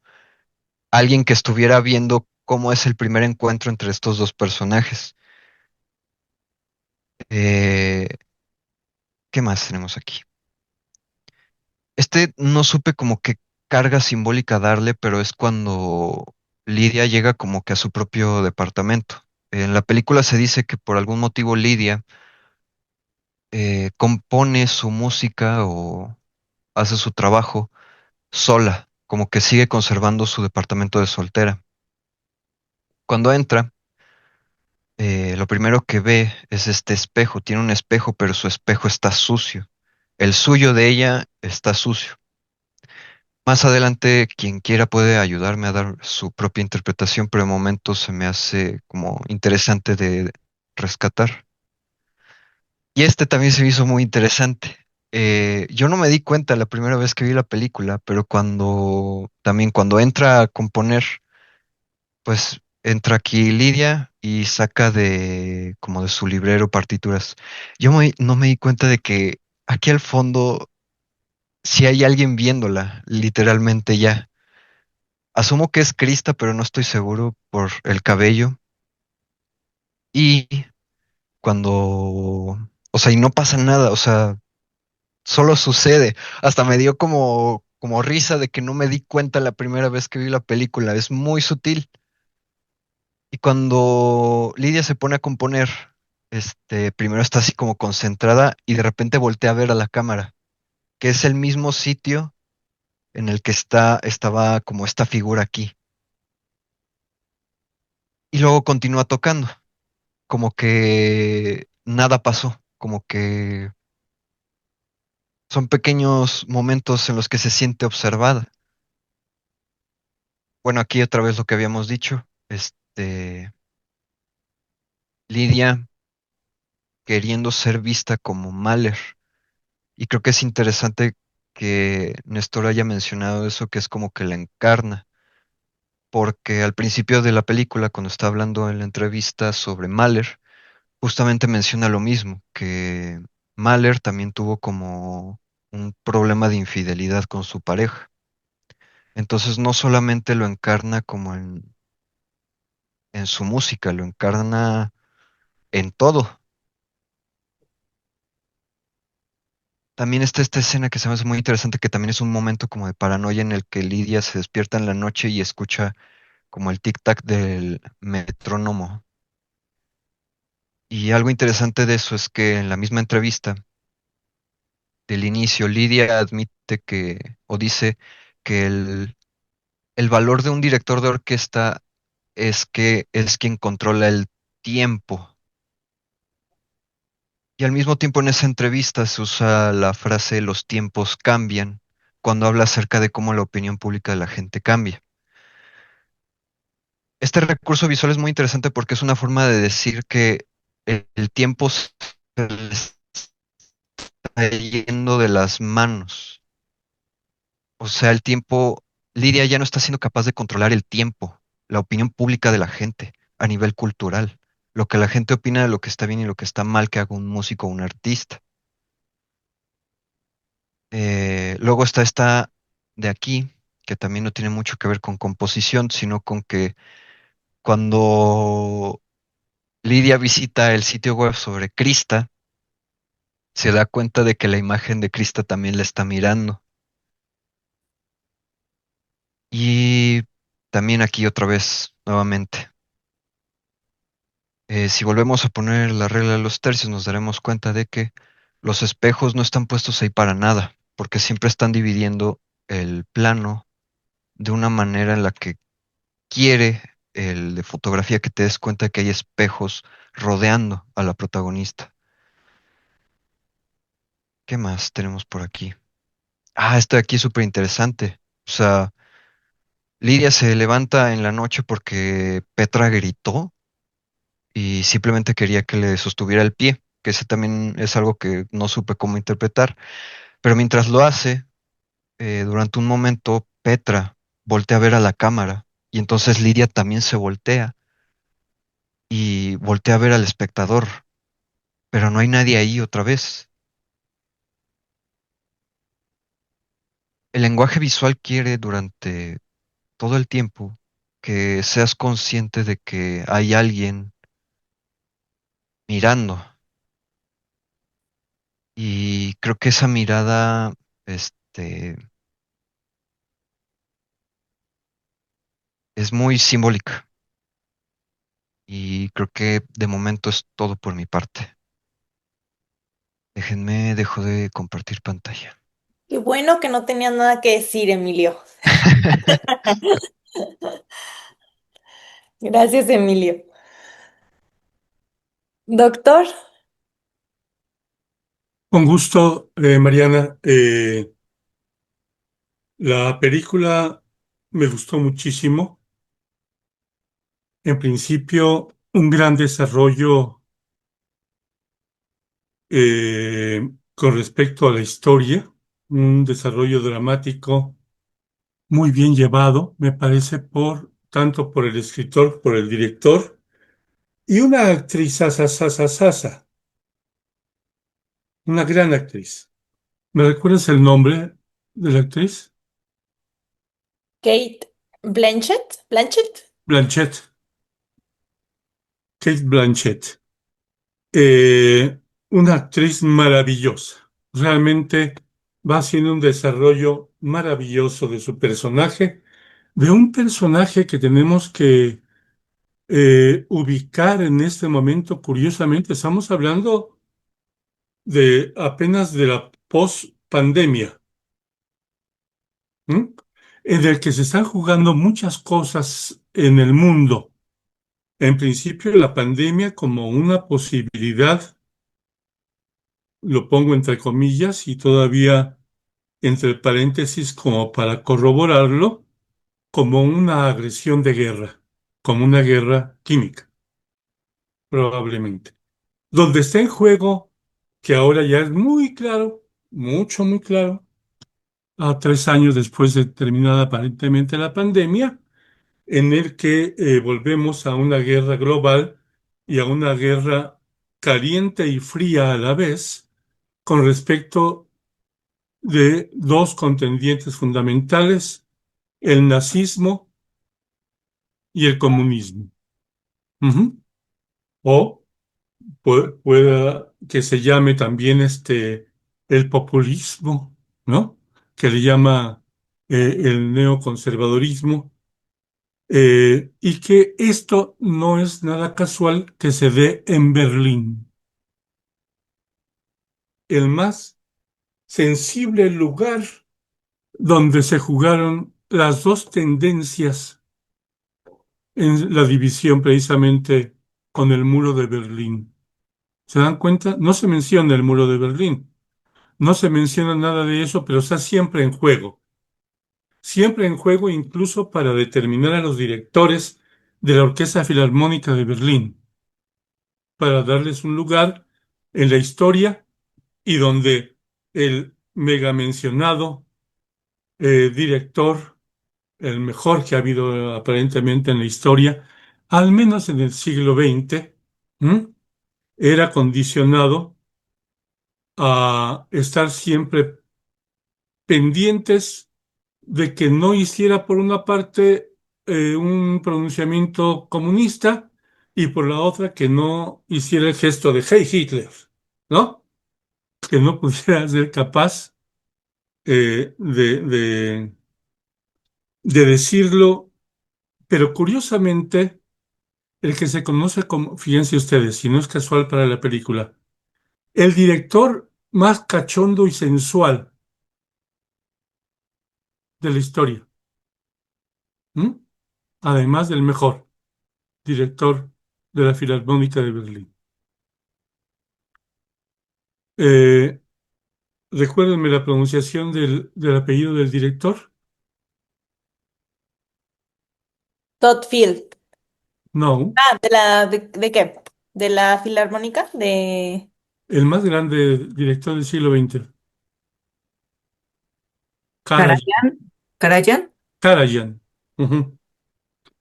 alguien que estuviera viendo cómo es el primer encuentro entre estos dos personajes. Eh, ¿Qué más tenemos aquí? No supe como qué carga simbólica darle, pero es cuando Lidia llega como que a su propio departamento. En la película se dice que por algún motivo Lidia compone su música o hace su trabajo sola, como que sigue conservando su departamento de soltera. Cuando entra, lo primero que ve es este espejo. Tiene un espejo, pero su espejo está sucio. El suyo de ella está sucio. Más adelante, quien quiera puede ayudarme a dar su propia interpretación, pero de momento se me hace como interesante de rescatar. Y este también se me hizo muy interesante. Yo no me di cuenta la primera vez que vi la película, pero cuando entra a componer, pues entra aquí Lidia y saca como de su librero partituras. No me di cuenta de que aquí al fondo si hay alguien viéndola, literalmente ya. Asumo que es Krista, pero no estoy seguro por el cabello. Y cuando, o sea, y no pasa nada, o sea, solo sucede. Hasta me dio como risa de que no me di cuenta la primera vez que vi la película. Es muy sutil. Y cuando Lidia se pone a componer, primero está así como concentrada y de repente voltea a ver a la cámara, que es el mismo sitio en el que estaba como esta figura aquí. Y luego continúa tocando, como que nada pasó, como que son pequeños momentos en los que se siente observada. Bueno, aquí otra vez lo que habíamos dicho, Lidia queriendo ser vista como Mahler. Y creo que es interesante que Néstor haya mencionado eso, que es como que la encarna, porque al principio de la película, cuando está hablando en la entrevista sobre Mahler, justamente menciona lo mismo, que Mahler también tuvo como un problema de infidelidad con su pareja. Entonces no solamente lo encarna como en su música, lo encarna en todo. También está esta escena que se me hace muy interesante, que también es un momento como de paranoia en el que Lidia se despierta en la noche y escucha como el tic-tac del metrónomo. Y algo interesante de eso es que en la misma entrevista del inicio, Lidia admite que, o dice que el valor de un director de orquesta es que es quien controla el tiempo. Y al mismo tiempo en esa entrevista se usa la frase los tiempos cambian cuando habla acerca de cómo la opinión pública de la gente cambia. Este recurso visual es muy interesante porque es una forma de decir que el tiempo se le está yendo de las manos. O sea, el tiempo, Lidia ya no está siendo capaz de controlar el tiempo, la opinión pública de la gente a nivel cultural, lo que la gente opina de lo que está bien y lo que está mal que haga un músico o un artista. Luego está esta de aquí, que también no tiene mucho que ver con composición, sino con que cuando Lidia visita el sitio web sobre Krista, se da cuenta de que la imagen de Krista también la está mirando. Y también aquí otra vez, nuevamente. Si volvemos a poner la regla de los tercios, nos daremos cuenta de que los espejos no están puestos ahí para nada, porque siempre están dividiendo el plano de una manera en la que quiere el de fotografía que te des cuenta que hay espejos rodeando a la protagonista. ¿Qué más tenemos por aquí? Ah, este de aquí es súper interesante. O sea, Lidia se levanta en la noche porque Petra gritó y simplemente quería que le sostuviera el pie, que ese también es algo que no supe cómo interpretar. Pero mientras lo hace, durante un momento, Petra voltea a ver a la cámara y entonces Lidia también se voltea y voltea a ver al espectador, pero no hay nadie ahí otra vez. El lenguaje visual quiere durante todo el tiempo que seas consciente de que hay alguien mirando. Y creo que esa mirada, este, es muy simbólica. Y creo que de momento es todo por mi parte. Déjenme, dejo de compartir pantalla. Qué bueno que no tenías nada que decir, Emilio. Gracias, Emilio. Doctor, Con gusto, Mariana. La película me gustó muchísimo. En principio, un gran desarrollo con respecto a la historia, un desarrollo dramático muy bien llevado, me parece, por tanto por el escritor, por el director, y una actriz asasasasasa, una gran actriz. ¿Me recuerdas el nombre de la actriz? Kate Blanchett, Blanchett. Blanchett, Kate Blanchett. Una actriz maravillosa. Realmente va haciendo un desarrollo maravilloso de su personaje, de un personaje que tenemos que ubicar en este momento. Curiosamente, estamos hablando de apenas de la post-pandemia, ¿m? En el que se están jugando muchas cosas en el mundo. En principio, la pandemia como una posibilidad, lo pongo entre comillas y todavía entre paréntesis como para corroborarlo, como una agresión de guerra, como una guerra química, probablemente. Donde está en juego, que ahora ya es muy claro, mucho, muy claro, a 3 años después de terminada aparentemente la pandemia, en el que volvemos a una guerra global y a una guerra caliente y fría a la vez, con respecto de dos contendientes fundamentales, el nazismo y el comunismo. Ujú. O pueda que se llame también el populismo, ¿no? Que le llama el neoconservadorismo, y que esto no es nada casual que se dé en Berlín, el más sensible lugar donde se jugaron las dos tendencias en la división precisamente con el muro de Berlín. ¿Se dan cuenta? No se menciona el muro de Berlín, no se menciona nada de eso, pero está siempre en juego incluso para determinar a los directores de la Orquesta Filarmónica de Berlín, para darles un lugar en la historia y donde el mega mencionado director, el mejor que ha habido aparentemente en la historia, al menos en el siglo XX, ¿m? Era condicionado a estar siempre pendientes de que no hiciera por una parte un pronunciamiento comunista y por la otra que no hiciera el gesto de Hey Hitler, ¿no? Que no pudiera ser capaz de decirlo, pero curiosamente, el que se conoce como, fíjense ustedes, si no es casual para la película, el director más cachondo y sensual de la historia, ¿m? Además del mejor director de la Filarmónica de Berlín. Eh, Recuérdenme la pronunciación del apellido del director. Todd Field. No, Ah, ¿de qué? ¿De la Filarmónica? De el más grande director del siglo XX, Karajan. Karajan, Karajan. Karajan. Ujú.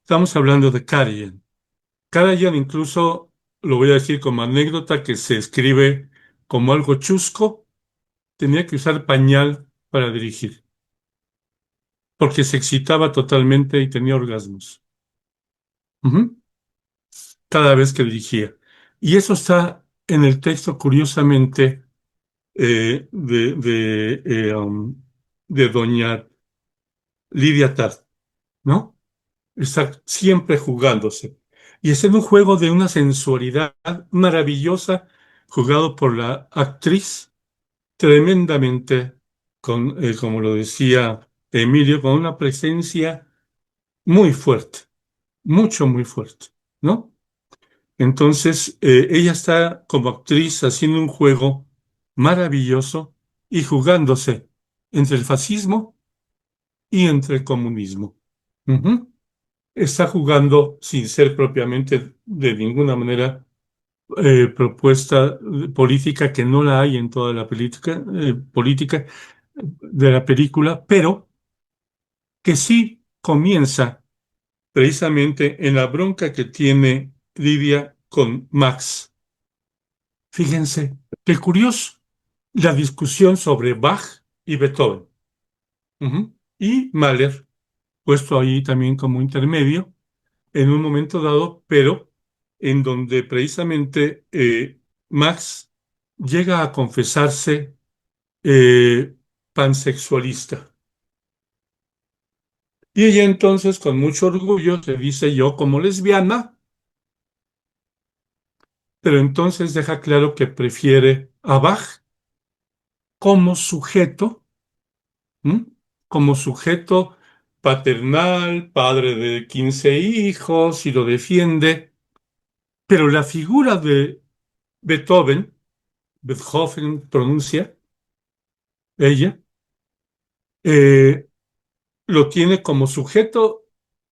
Estamos hablando de Karajan. Karajan incluso, lo voy a decir como anécdota, que se escribe como algo chusco, tenía que usar pañal para dirigir, porque se excitaba totalmente y tenía orgasmos. Ujú. Cada vez que dirigía. Y eso está en el texto, curiosamente, eh, de, de, eh, um, de doña Lidia Tartt, ¿no? Está siempre jugándose. Y es en un juego de una sensualidad maravillosa, jugado por la actriz, tremendamente, como lo decía Emilio, con una presencia muy fuerte, mucho, muy fuerte, ¿no? Entonces, ella está como actriz haciendo un juego maravilloso y jugándose entre el fascismo y entre el comunismo. Ujú. Está jugando sin ser propiamente de ninguna manera propuesta política, que no la hay en toda la política de la película, pero que sí comienza precisamente en la bronca que tiene Lidia con Max. Fíjense, qué curioso, la discusión sobre Bach y Beethoven. Ujú. Y Mahler, puesto ahí también como intermedio, en un momento dado, pero en donde precisamente Max llega a confesarse pansexualista. Y ella entonces, con mucho orgullo, se dice yo como lesbiana, pero entonces deja claro que prefiere a Bach como sujeto, ¿m? Como sujeto paternal, padre de 15 hijos, y lo defiende, pero la figura de Beethoven, Beethoven pronuncia, ella, eh, lo tiene como sujeto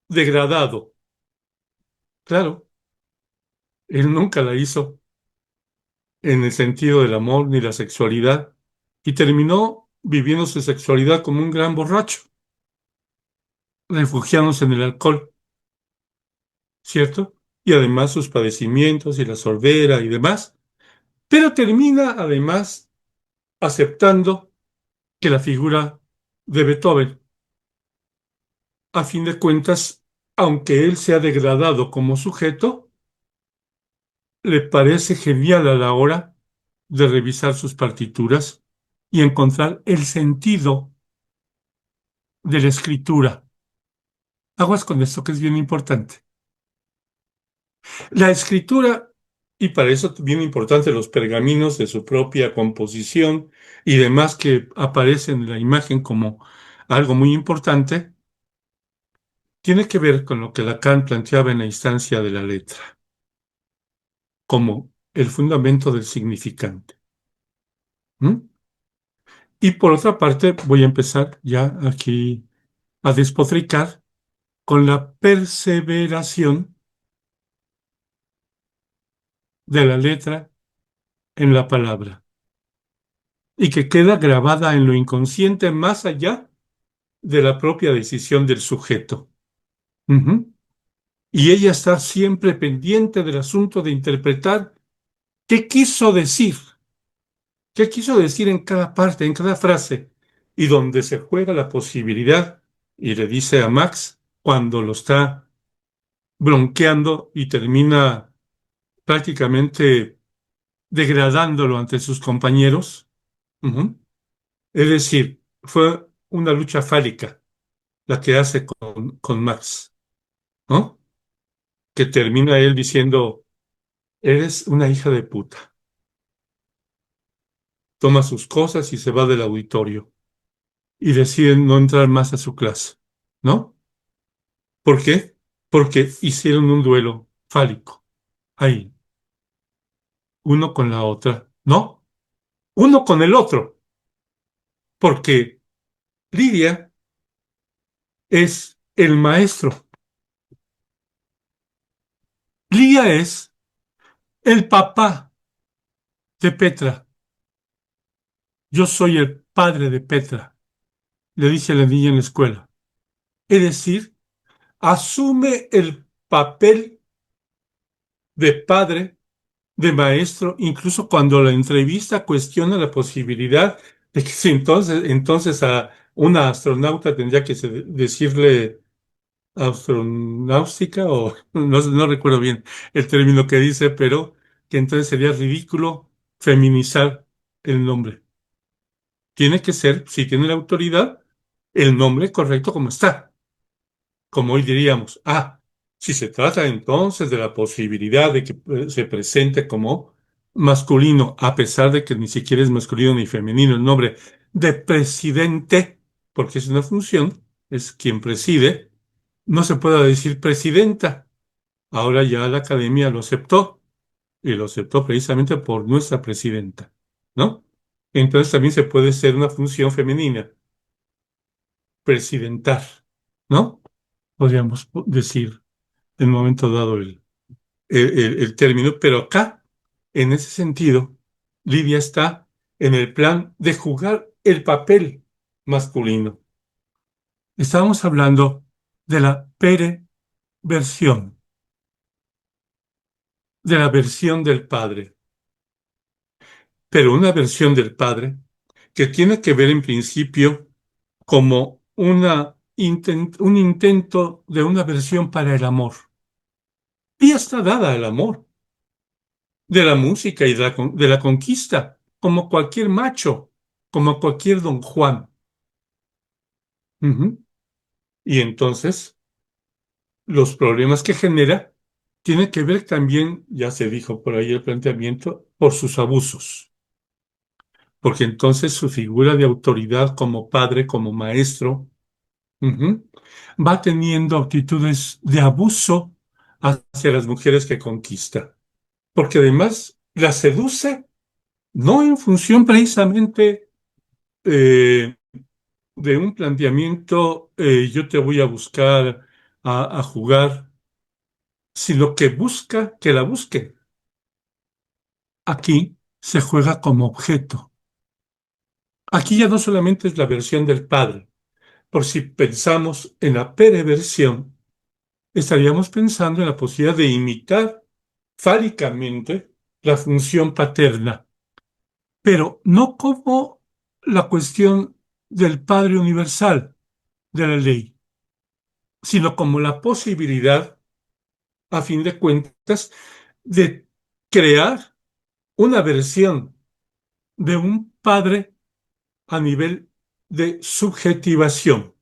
degradado. Claro, él nunca la hizo en el sentido del amor ni la sexualidad, y terminó viviendo su sexualidad como un gran borracho, refugiándose en el alcohol, ¿cierto? Y además sus padecimientos y la sordera y demás, pero termina además aceptando que la figura de Beethoven, a fin de cuentas, aunque él se ha degradado como sujeto, le parece genial a la hora de revisar sus partituras y encontrar el sentido de la escritura. Aguas con esto que es bien importante. La escritura, y para eso es bien importante los pergaminos de su propia composición y demás que aparecen en la imagen como algo muy importante, tiene que ver con lo que Lacan planteaba en la instancia de la letra, como el fundamento del significante. ¿Mm? Y por otra parte, voy a empezar ya aquí a despotricar con la perseveración de la letra en la palabra y que queda grabada en lo inconsciente más allá de la propia decisión del sujeto. Ujú. Y ella está siempre pendiente del asunto de interpretar qué quiso decir, qué quiso decir en cada parte, en cada frase, y donde se juega la posibilidad, y le dice a Max, cuando lo está bronqueando y termina prácticamente degradándolo ante sus compañeros. Ujú. Es decir, fue una lucha fálica la que hace con Max, ¿no? Que termina él diciendo, eres una hija de puta. Toma sus cosas y se va del auditorio y decide no entrar más a su clase, ¿no? ¿Por qué? Porque hicieron un duelo fálico, ahí, uno con la otra, ¿no? Uno con el otro, porque Lidia es el maestro. Lidia es el papá de Petra. Yo soy el padre de Petra, le dice a la niña en la escuela. Es decir, asume el papel de padre, de maestro, incluso cuando la entrevista cuestiona la posibilidad de que si entonces a una astronauta tendría que decirle astronáutica o no recuerdo bien el término que dice, pero que entonces sería ridículo feminizar el nombre. Tiene que ser, si tiene la autoridad, el nombre correcto como está. Como hoy diríamos, si se trata entonces de la posibilidad de que se presente como masculino, a pesar de que ni siquiera es masculino ni femenino el nombre de presidente, porque es una función, es quien preside, no se puede decir presidenta. Ahora ya la academia lo aceptó, y lo aceptó precisamente por nuestra presidenta, ¿no? Entonces también se puede ser una función femenina, presidentar, ¿no? Podríamos decir en un momento dado el término, pero acá, en ese sentido, Lidia está en el plan de jugar el papel masculino. Estábamos hablando de la pereversión, de la versión del padre, pero una versión del padre que tiene que ver en principio como un intento de una versión para el amor. Y está dada al amor, de la música y de la conquista, como cualquier macho, como cualquier don Juan. Ujú. Y entonces, los problemas que genera tienen que ver también, ya se dijo por ahí el planteamiento, por sus abusos. Porque entonces su figura de autoridad como padre, como maestro, ujú, va teniendo actitudes de abuso hacia las mujeres que conquista. Porque además las seduce no en función precisamente eh, de un planteamiento, yo te voy a buscar a jugar, sino que busca que la busque. Aquí se juega como objeto. Aquí ya no solamente es la versión del padre, por si pensamos en la pereversión, estaríamos pensando en la posibilidad de imitar fálicamente la función paterna. pero no como la cuestión del Padre Universal de la ley, sino como la posibilidad, a fin de cuentas, de crear una versión de un padre a nivel de subjetivación.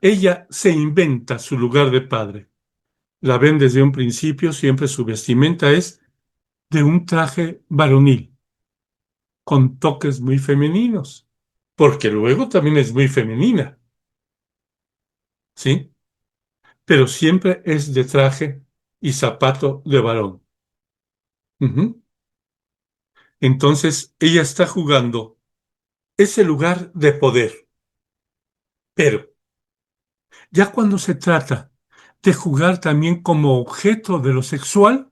Ella se inventa su lugar de padre. La ven desde un principio, siempre su vestimenta es de un traje varonil, con toques muy femeninos, porque luego también es muy femenina, ¿sí? Pero siempre es de traje y zapato de varón. Ujú. Entonces, ella está jugando ese lugar de poder, pero ya cuando se trata de jugar también como objeto de lo sexual,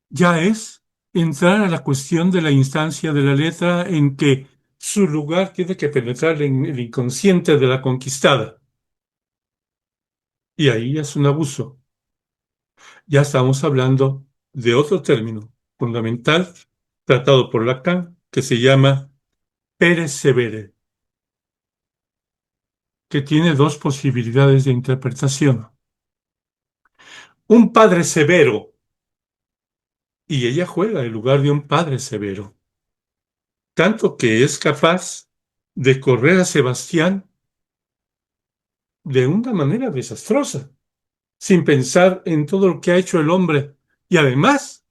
ya es entrar a la cuestión de la instancia de la letra en que su lugar tiene que penetrar en el inconsciente de la conquistada. Y ahí es un abuso. Ya estamos hablando de otro término fundamental tratado por Lacan que se llama perescevere, que tiene dos posibilidades de interpretación. Un padre severo, y ella juega el lugar de un padre severo, tanto que es capaz de correr a Sebastián de una manera desastrosa, sin pensar en todo lo que ha hecho el hombre, y además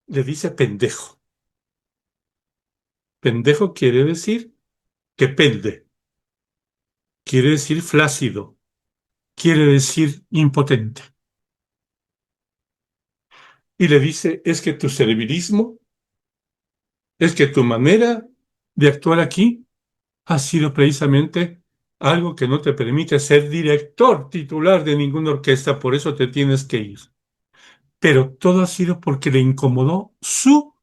le dice pendejo. Pendejo quiere decir que pende, quiere decir flácido, quiere decir impotente. Y le dice, es que tu servilismo, es que tu manera de actuar aquí ha sido precisamente algo que no te permite ser director titular de ninguna orquesta, por eso te tienes que ir. Pero todo ha sido porque le incomodó su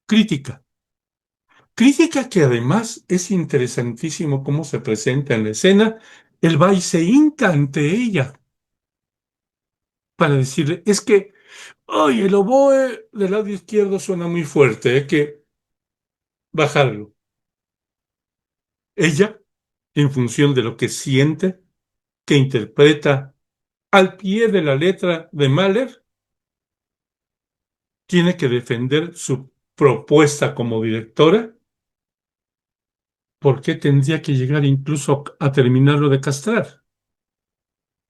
crítica. Crítica que además es interesantísimo cómo se presenta en la escena. Él va y se hinca ante ella para decirle, es que, ay, el oboe del lado izquierdo suena muy fuerte, hay que bajarlo. Ella, en función de lo que siente, que interpreta al pie de la letra de Mahler, tiene que defender su propuesta como directora. ¿Por qué tendría que llegar incluso a terminarlo de castrar?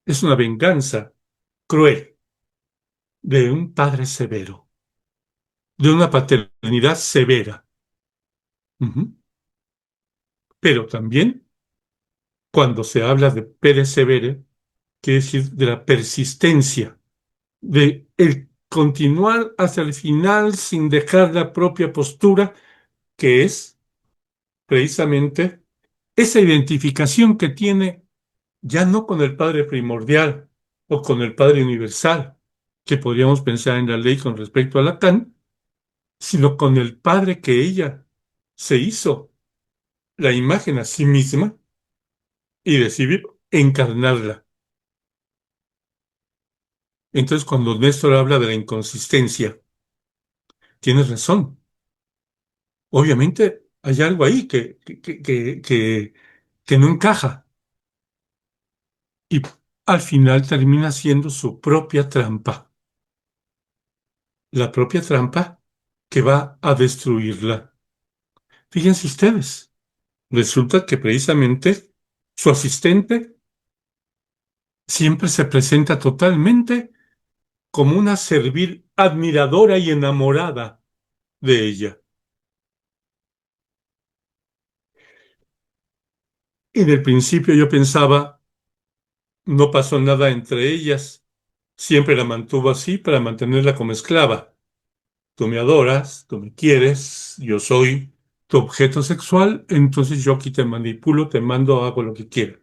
Es una venganza cruel de un padre severo, de una paternidad severa. Ujú. Pero también, cuando se habla de persevere, quiere decir de la persistencia, de el continuar hasta el final sin dejar la propia postura, que es precisamente esa identificación que tiene ya no con el Padre primordial o con el Padre universal, que podríamos pensar en la ley con respecto a Lacan, sino con el Padre que ella se hizo la imagen a sí misma y decidió encarnarla. Entonces, cuando Néstor habla de la inconsistencia, tienes razón. Obviamente hay algo ahí que no encaja y al final termina siendo su propia trampa, la propia trampa que va a destruirla. Fíjense ustedes, resulta que precisamente su asistente siempre se presenta totalmente como una servil admiradora y enamorada de ella. En el principio yo pensaba, no pasó nada entre ellas, siempre la mantuvo así para mantenerla como esclava. Tú me adoras, tú me quieres, yo soy tu objeto sexual, entonces yo aquí te manipulo, te mando, hago lo que quiera.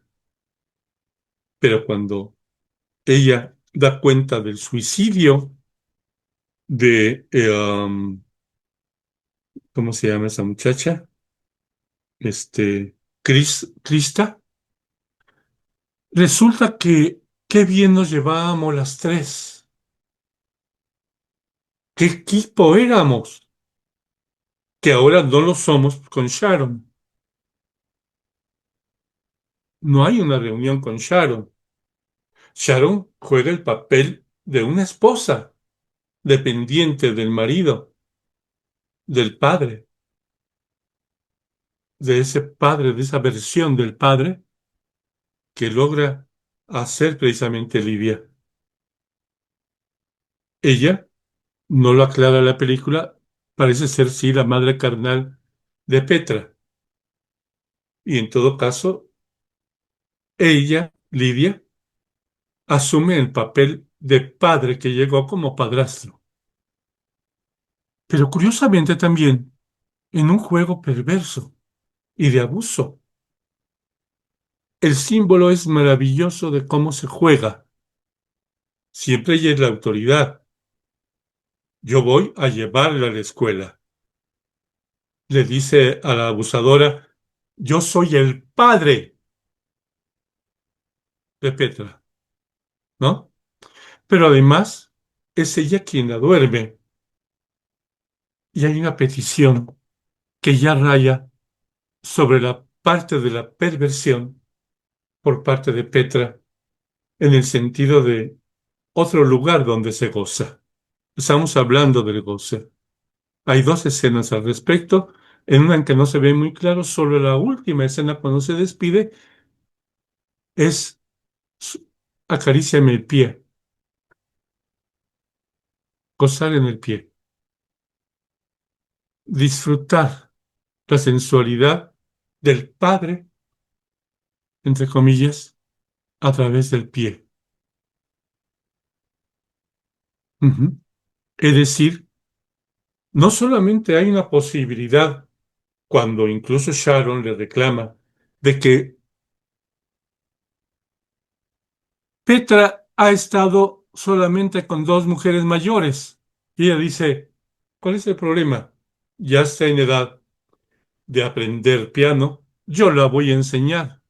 Pero cuando ella da cuenta del suicidio de, ¿cómo se llama esa muchacha? Krista, resulta que qué bien nos llevábamos las tres, qué equipo éramos. que ahora no lo somos con Sharon. No hay una reunión con Sharon. Sharon juega el papel de una esposa dependiente del marido, del padre, de ese padre, de esa versión del padre que logra hacer precisamente Lidia. Ella, no lo aclara la película, parece ser sí la madre carnal de Petra. Y en todo caso, ella, Lidia, asume el papel de padre que llegó como padrastro. Pero curiosamente también, en un juego perverso y de abuso. El símbolo es maravilloso de cómo se juega. Siempre ella es la autoridad. Yo voy a llevarla a la escuela. Le dice a la abusadora, yo soy el padre de Petra, ¿no? Pero además es ella quien la duerme. Y hay una petición que ya raya sobre la parte de la perversión por parte de Petra en el sentido de otro lugar donde se goza. Estamos hablando del goce. Hay dos escenas al respecto, en una en que no se ve muy claro, solo la última escena cuando se despide es acaríciame el pie, gozar en el pie, disfrutar la sensualidad del padre, entre comillas, a través del pie. Ujú. Es decir, no solamente hay una posibilidad, cuando incluso Sharon le reclama, de que Petra ha estado solamente con dos mujeres mayores. Y ella dice, ¿cuál es el problema? Ya está en edad de aprender piano, yo la voy a enseñar.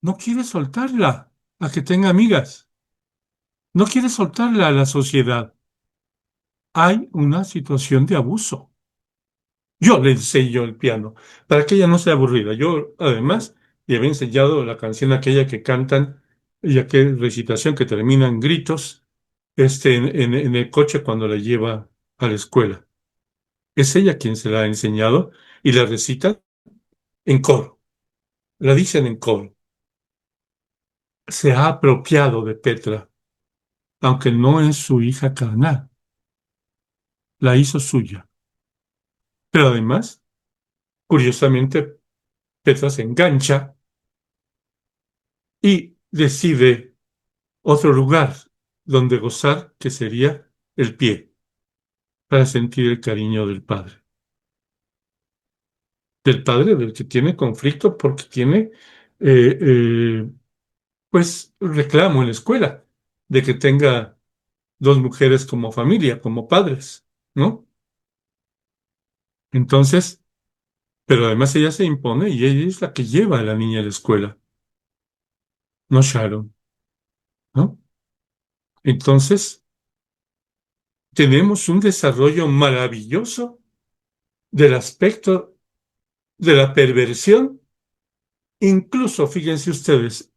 No quiere soltarla a que tenga amigas. No quiere soltarla a la sociedad. Hay una situación de abuso. Yo le enseño el piano para que ella no sea aburrida. Yo, además, le había enseñado la canción aquella que cantan y aquella recitación que termina en gritos en el coche cuando la lleva a la escuela. Es ella quien se la ha enseñado y la recita en coro. La dicen en coro. Se ha apropiado de Petra, aunque no es su hija carnal. La hizo suya. Pero además, curiosamente, Petra se engancha y decide otro lugar donde gozar, que sería el pie, para sentir el cariño del padre. Del padre del que tiene conflicto porque tiene eh, eh, pues reclamo en la escuela de que tenga dos mujeres como familia, como padres, ¿no? Entonces, pero además ella se impone y ella es la que lleva a la niña a la escuela, no Sharon, ¿no? Entonces, tenemos un desarrollo maravilloso del aspecto de la perversión, incluso, fíjense ustedes,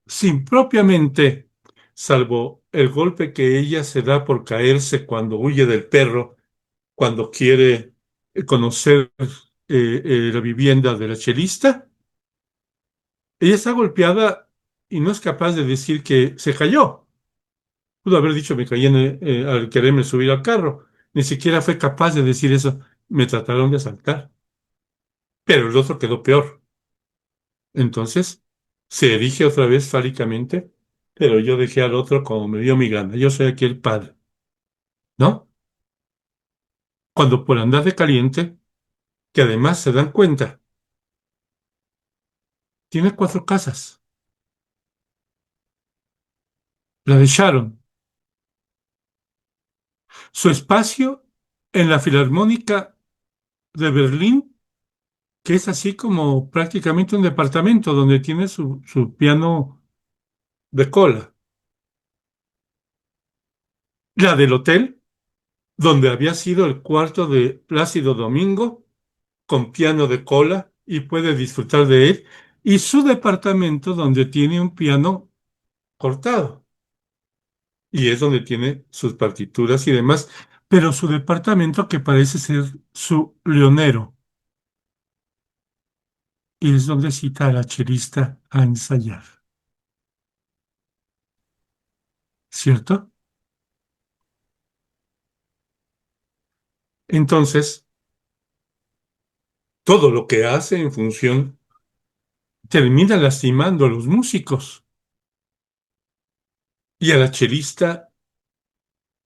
sin propiamente, salvo el golpe que ella se da por caerse cuando huye del perro, cuando quiere conocer la vivienda de la chelista, ella está golpeada y no es capaz de decir que se cayó. Pudo haber dicho me caí al quererme subir al carro. Ni siquiera fue capaz de decir eso. Me trataron de asaltar. Pero el otro quedó peor. Entonces se erige otra vez fálicamente, pero yo dejé al otro como me dio mi gana. Yo soy aquí el padre, ¿no? Cuando por andar de caliente, que además se dan cuenta, tiene cuatro casas. La de Sharon, su espacio en la Filarmónica de Berlín, que es así como prácticamente un departamento donde tiene su piano de cola. La del hotel, donde había sido el cuarto de Plácido Domingo, con piano de cola, y puede disfrutar de él, y su departamento donde tiene un piano cortado, y es donde tiene sus partituras y demás, pero su departamento que parece ser su leonero, y es donde cita a la chelista a ensayar, ¿cierto? Entonces, todo lo que hace en función termina lastimando a los músicos y a la chelista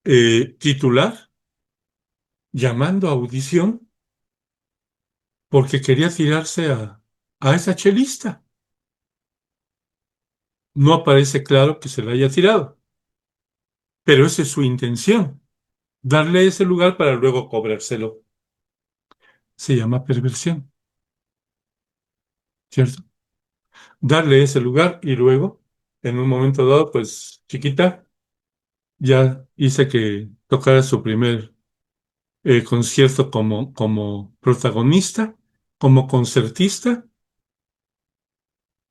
titular, llamando a audición porque quería tirarse a esa chelista. No aparece claro que se la haya tirado, pero esa es su intención, darle ese lugar para luego cobrárselo. Se llama perversión, ¿cierto? Darle ese lugar y luego, en un momento dado, pues, chiquita, ya hice que tocara su primer concierto como protagonista, como concertista.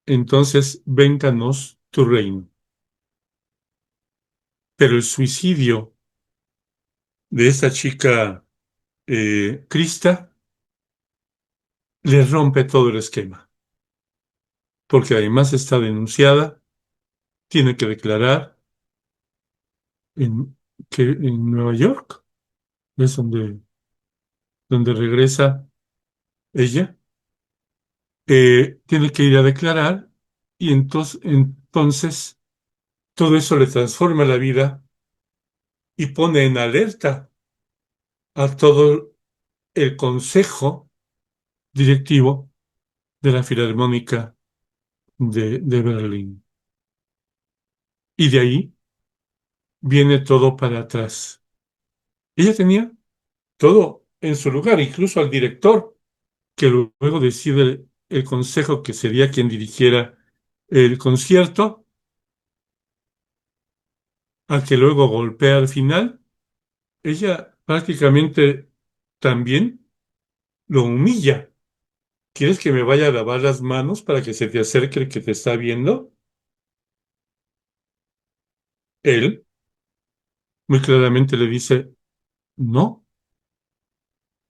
Entonces, vénganos tu reino. Pero el suicidio de esta chica, Krista, le rompe todo el esquema, porque además está denunciada, tiene que declarar en, que en Nueva York, es donde regresa ella, tiene que ir a declarar y entonces todo eso le transforma la vida y pone en alerta a todo el consejo directivo de la Filarmónica de Berlín. Y de ahí viene todo para atrás. Ella tenía todo en su lugar, incluso al director, que luego decide el consejo que sería quien dirigiera el concierto, al que luego golpea al final. Ella prácticamente también lo humilla. ¿Quieres que me vaya a lavar las manos para que se te acerque el que te está viendo? Él muy claramente le dice, no,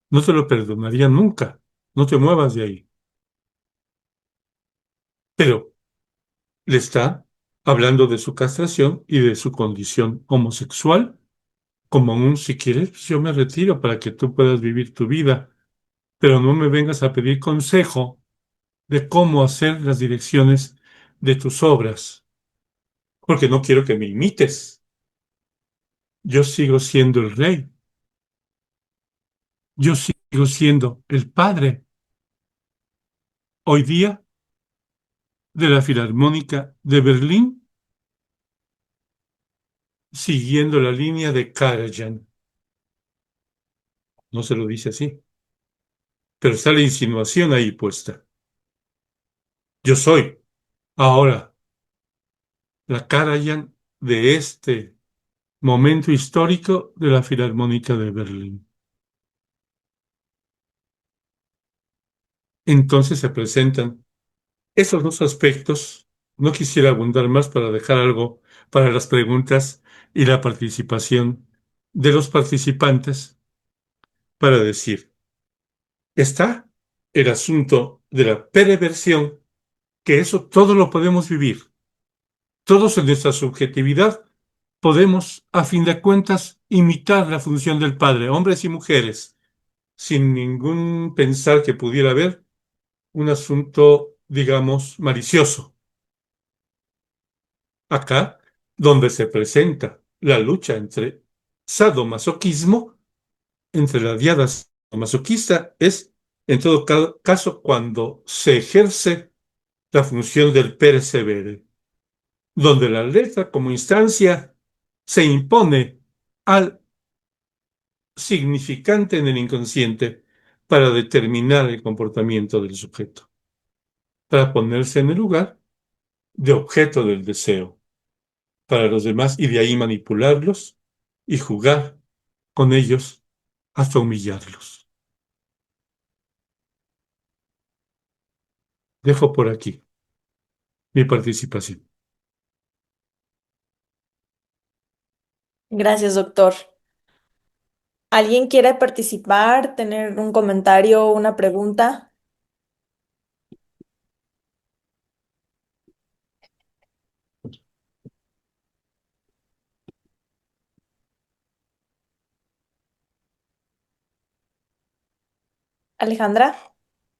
no te lo perdonaría nunca, no te muevas de ahí. Pero le está hablando de su castración y de su condición homosexual, como un, si quieres, pues yo me retiro para que tú puedas vivir tu vida, pero no me vengas a pedir consejo de cómo hacer las direcciones de tus obras, porque no quiero que me imites. Yo sigo siendo el rey, yo sigo siendo el padre, hoy día, de la Filarmónica de Berlín, siguiendo la línea de Karajan. No se lo dice así, pero está la insinuación ahí puesta. Yo soy ahora la Karajan de este momento histórico de la Filarmónica de Berlín. Entonces se presentan esos dos aspectos. No quisiera abundar más para dejar algo para las preguntas y la participación de los participantes para decir, está el asunto de la perversión, que eso todo lo podemos vivir. Todos en nuestra subjetividad podemos, a fin de cuentas, imitar la función del padre, hombres y mujeres, sin ningún pensar que pudiera haber un asunto, digamos, malicioso. Acá, donde se presenta la lucha entre sadomasoquismo, entre la diada sadomasoquista, es, en todo caso, cuando se ejerce la función del persevere, donde la letra como instancia se impone al significante en el inconsciente para determinar el comportamiento del sujeto, para ponerse en el lugar de objeto del deseo para los demás y de ahí manipularlos y jugar con ellos hasta humillarlos. Dejo por aquí mi participación. Gracias, doctor. ¿Alguien quiere participar, tener un comentario o una pregunta? Alejandra.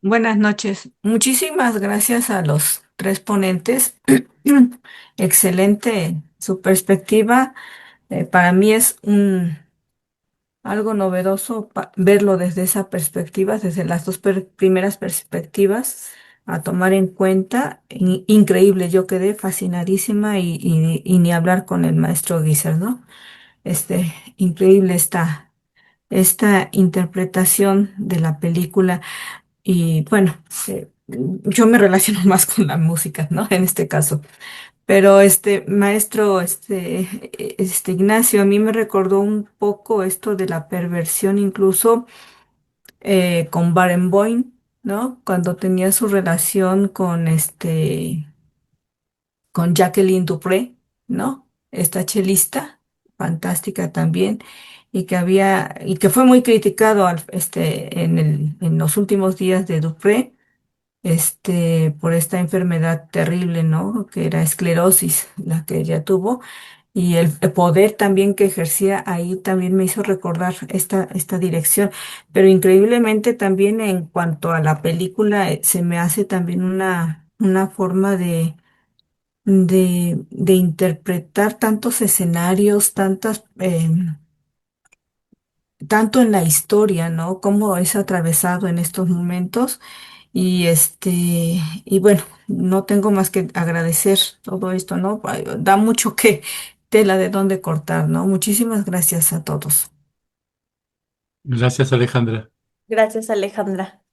Buenas noches. Muchísimas gracias a los tres ponentes. Excelente su perspectiva. Para mí es algo novedoso verlo desde esa perspectiva, desde las dos primeras perspectivas a tomar en cuenta. Increíble, yo quedé fascinadísima y ni hablar con el maestro Guizar, ¿no? Increíble esta interpretación de la película. Y bueno, yo me relaciono más con la música, ¿no? En este caso. Pero maestro, Ignacio, a mí me recordó un poco esto de la perversión, incluso con Barenboim, ¿no? Cuando tenía su relación con Jacqueline Dupré, ¿no? Esta chelista, fantástica también, y que fue muy criticado en los últimos días de Dupré por esta enfermedad terrible, ¿no? Que era esclerosis, la que ella tuvo, y el poder también que ejercía ahí también me hizo recordar esta dirección. Pero increíblemente también en cuanto a la película, se me hace también una forma de interpretar tantos escenarios, tanto en la historia, ¿no? Cómo es atravesado en estos momentos y bueno, no tengo más que agradecer todo esto, ¿no? Ay, da mucho que tela de dónde cortar, ¿no? Muchísimas gracias a todos. Gracias, Alejandra. Gracias, Alejandra.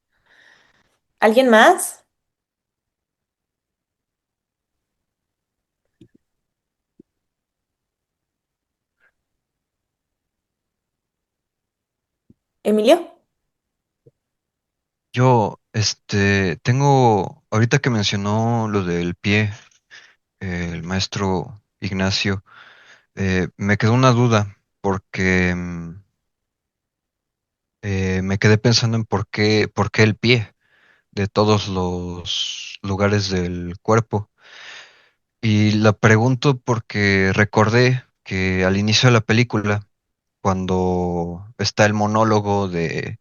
¿Alguien más? ¿Emilio? Yo, ahorita que mencionó lo del pie, el maestro Ignacio, me quedó una duda, porque me quedé pensando en por qué el pie de todos los lugares del cuerpo. Y la pregunto porque recordé que al inicio de la película, cuando está el monólogo de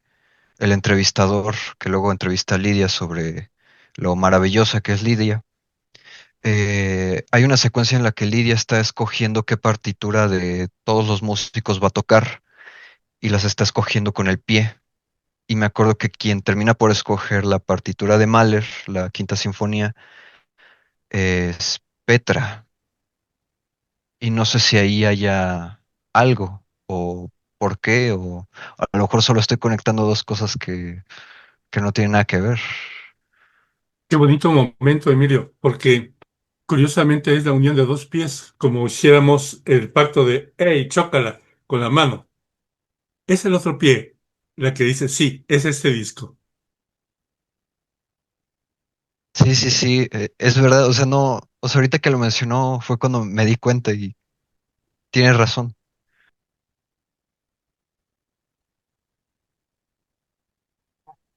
el entrevistador que luego entrevista a Lidia sobre lo maravillosa que es Lidia, hay una secuencia en la que Lidia está escogiendo qué partitura de todos los músicos va a tocar y las está escogiendo con el pie. Y me acuerdo que quien termina por escoger la partitura de Mahler, la Quinta Sinfonía, es Petra. Y no sé si ahí haya algo o por qué, o a lo mejor solo estoy conectando dos cosas que no tienen nada que ver. Qué bonito momento, Emilio, porque curiosamente es la unión de dos pies, como hiciéramos el pacto de, hey, chócala con la mano. Es el otro pie, la que dice, sí, es este disco. Sí, sí, sí, es verdad, o sea, no, o sea, ahorita que lo mencionó fue cuando me di cuenta y tienes razón.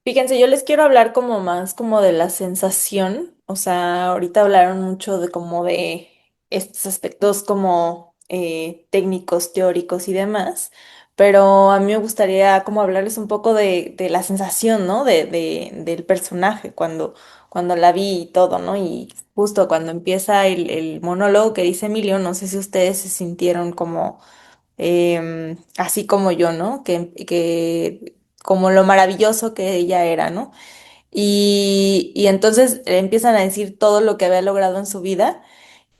Fíjense, yo les quiero hablar como más como de la sensación, o sea, ahorita hablaron mucho de como de estos aspectos como técnicos, teóricos y demás, pero a mí me gustaría como hablarles un poco de la sensación, ¿no? Del personaje cuando la vi y todo, ¿no? Y justo cuando empieza el monólogo que dice Emilio, no sé si ustedes se sintieron como así como yo, ¿no? Que como lo maravilloso que ella era, ¿no? Y entonces le empiezan a decir todo lo que había logrado en su vida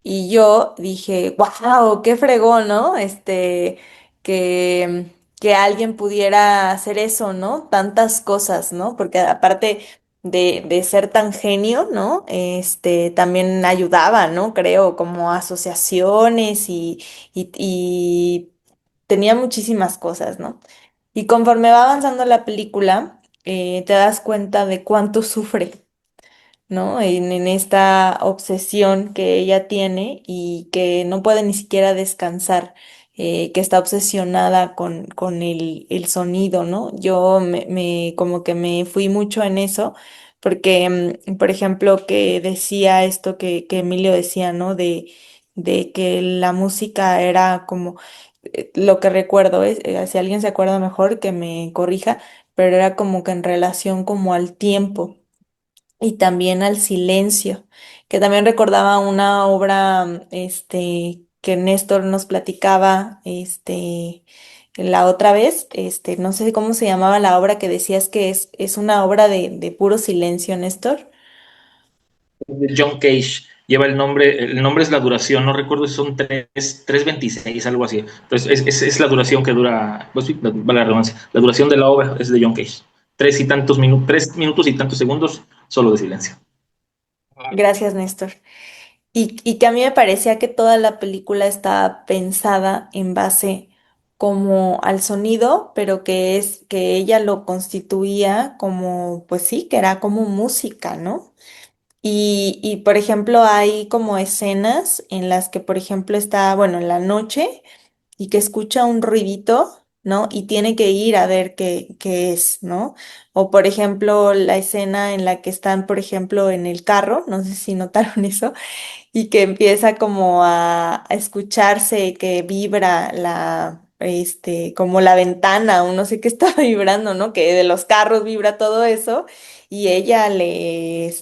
y yo dije, wow, qué fregón, ¿no? Que, que alguien pudiera hacer eso, ¿no? Tantas cosas, ¿no? Porque aparte de ser tan genio, ¿no? También ayudaba, ¿no? Creo, como asociaciones y tenía muchísimas cosas, ¿no? Y conforme va avanzando la película, te das cuenta de cuánto sufre, ¿no? En esta obsesión que ella tiene y que no puede ni siquiera descansar, que está obsesionada con el sonido, ¿no? Yo como que me fui mucho en eso, porque, por ejemplo, que decía esto que Emilio decía, ¿no? De que la música era como, lo que recuerdo es, si alguien se acuerda mejor, que me corrija, pero era como que en relación como al tiempo y también al silencio, que también recordaba una obra, que Néstor nos platicaba, la otra vez, no sé cómo se llamaba la obra que decías que es una obra de puro silencio, Néstor. De John Cage. Lleva el nombre es la duración, no recuerdo si son 3:26, algo así. Entonces, es la duración que dura, pues sí, vale la redundancia, la duración de la obra es de John Cage. 3 minutos y tantos segundos solo de silencio. Gracias, Néstor. Y que a mí me parecía que toda la película estaba pensada en base como al sonido, pero que ella lo constituía como, pues sí, que era como música, ¿no? Y por ejemplo, hay como escenas en las que, por ejemplo, está, bueno, en la noche y que escucha un ruidito, ¿no? Y tiene que ir a ver qué es, ¿no? O por ejemplo, la escena en la que están, por ejemplo, en el carro, no sé si notaron eso, y que empieza como a escucharse que vibra como la ventana o no sé qué está vibrando, ¿no? Que de los carros vibra todo eso y ella le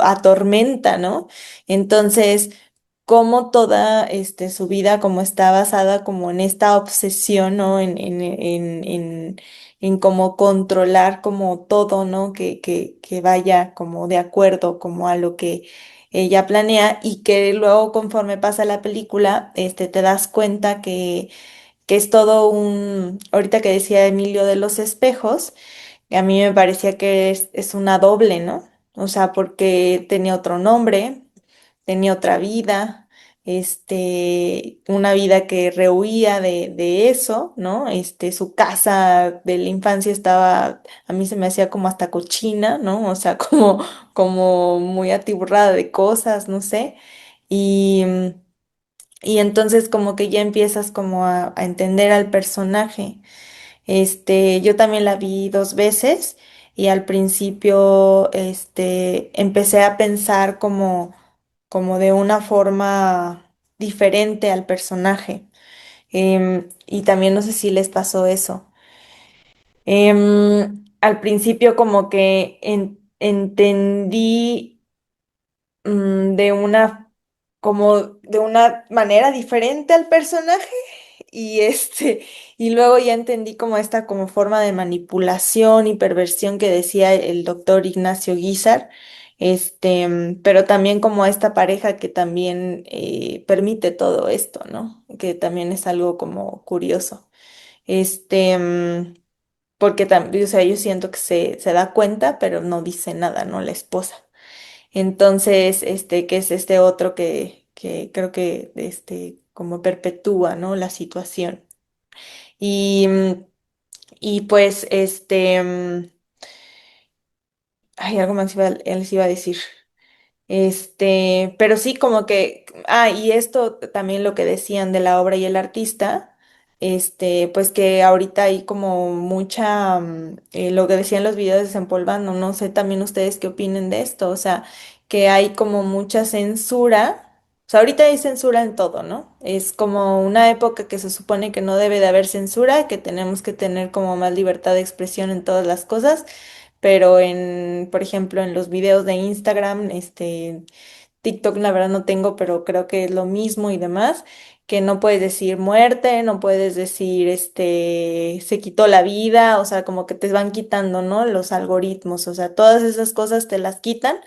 atormenta, ¿no? Entonces, como toda su vida como está basada como en esta obsesión, ¿no? En cómo controlar como todo, ¿no? Que vaya como de acuerdo como a lo que ella planea y que luego conforme pasa la película, te das cuenta que es todo ahorita que decía Emilio de los espejos, a mí me parecía que es una doble, ¿no? O sea, porque tenía otro nombre, tenía otra vida, una vida que rehuía de eso, ¿no? Su casa de la infancia estaba, a mí se me hacía como hasta cochina, ¿no? O sea, como muy atiburrada de cosas, no sé. Y, y entonces como que ya empiezas como a entender al personaje. Yo también la vi 2 veces y al principio, empecé a pensar como de una forma diferente al personaje. Y también no sé si les pasó eso. Al principio como que entendí como de una manera diferente al personaje y y luego ya entendí como esta como forma de manipulación y perversión que decía el doctor Ignacio Guízar, pero también como esta pareja que también permite todo esto, ¿no? Que también es algo como curioso. Este, mm, Porque también, o sea, yo siento que se da cuenta, pero no dice nada, ¿no? La esposa. Entonces, que es este otro que creo que como perpetúa, ¿no? La situación. Y, mm, y pues, ay, algo más les iba a decir. Pero sí, como que, y esto también lo que decían de la obra y el artista, pues que ahorita hay como mucha, lo que decían los videos desempolvando, no sé también ustedes qué opinen de esto, o sea, que hay como mucha censura, o sea, ahorita hay censura en todo, ¿no? Es como una época que se supone que no debe de haber censura, que tenemos que tener como más libertad de expresión en todas las cosas pero por ejemplo, en los videos de Instagram, TikTok la verdad no tengo, pero creo que es lo mismo y demás, que no puedes decir muerte, no puedes decir, se quitó la vida, o sea, como que te van quitando, ¿no? Los algoritmos, o sea, todas esas cosas te las quitan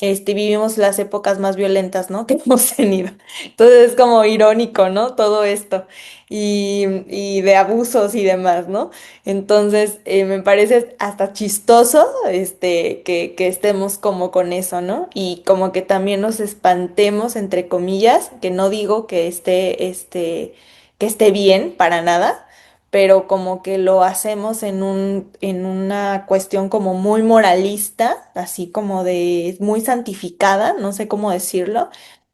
vivimos las épocas más violentas, ¿no? Que hemos tenido. Entonces es como irónico, ¿no? Todo esto y de abusos y demás, ¿no? Entonces me parece hasta chistoso, que estemos como con eso, ¿no? Y como que también nos espantemos, entre comillas, que no digo que esté bien para nada, pero como que lo hacemos en una cuestión como muy moralista, así como de muy santificada, no sé cómo decirlo,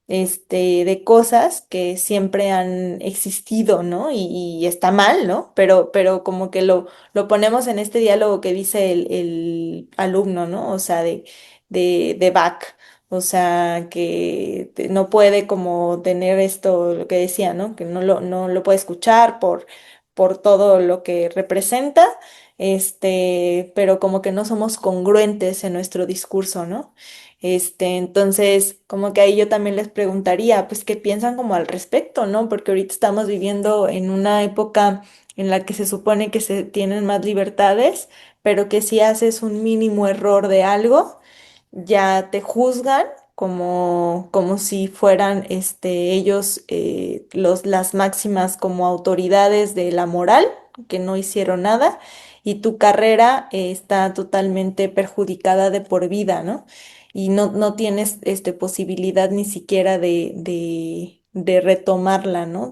de cosas que siempre han existido, ¿no? Y está mal, ¿no? Pero como que lo ponemos en este diálogo que dice el alumno, ¿no? O sea, de Bach. O sea, que no puede como tener esto, lo que decía, ¿no? Que no lo puede escuchar por todo lo que representa, pero como que no somos congruentes en nuestro discurso, ¿no? Entonces, como que ahí yo también les preguntaría, pues, ¿qué piensan como al respecto, ¿no? Porque ahorita estamos viviendo en una época en la que se supone que se tienen más libertades, pero que si haces un mínimo error de algo, ya te juzgan como si fueran ellos las máximas como autoridades de la moral, que no hicieron nada, y tu carrera está totalmente perjudicada de por vida, ¿no? Y no tienes posibilidad ni siquiera de retomarla, ¿no?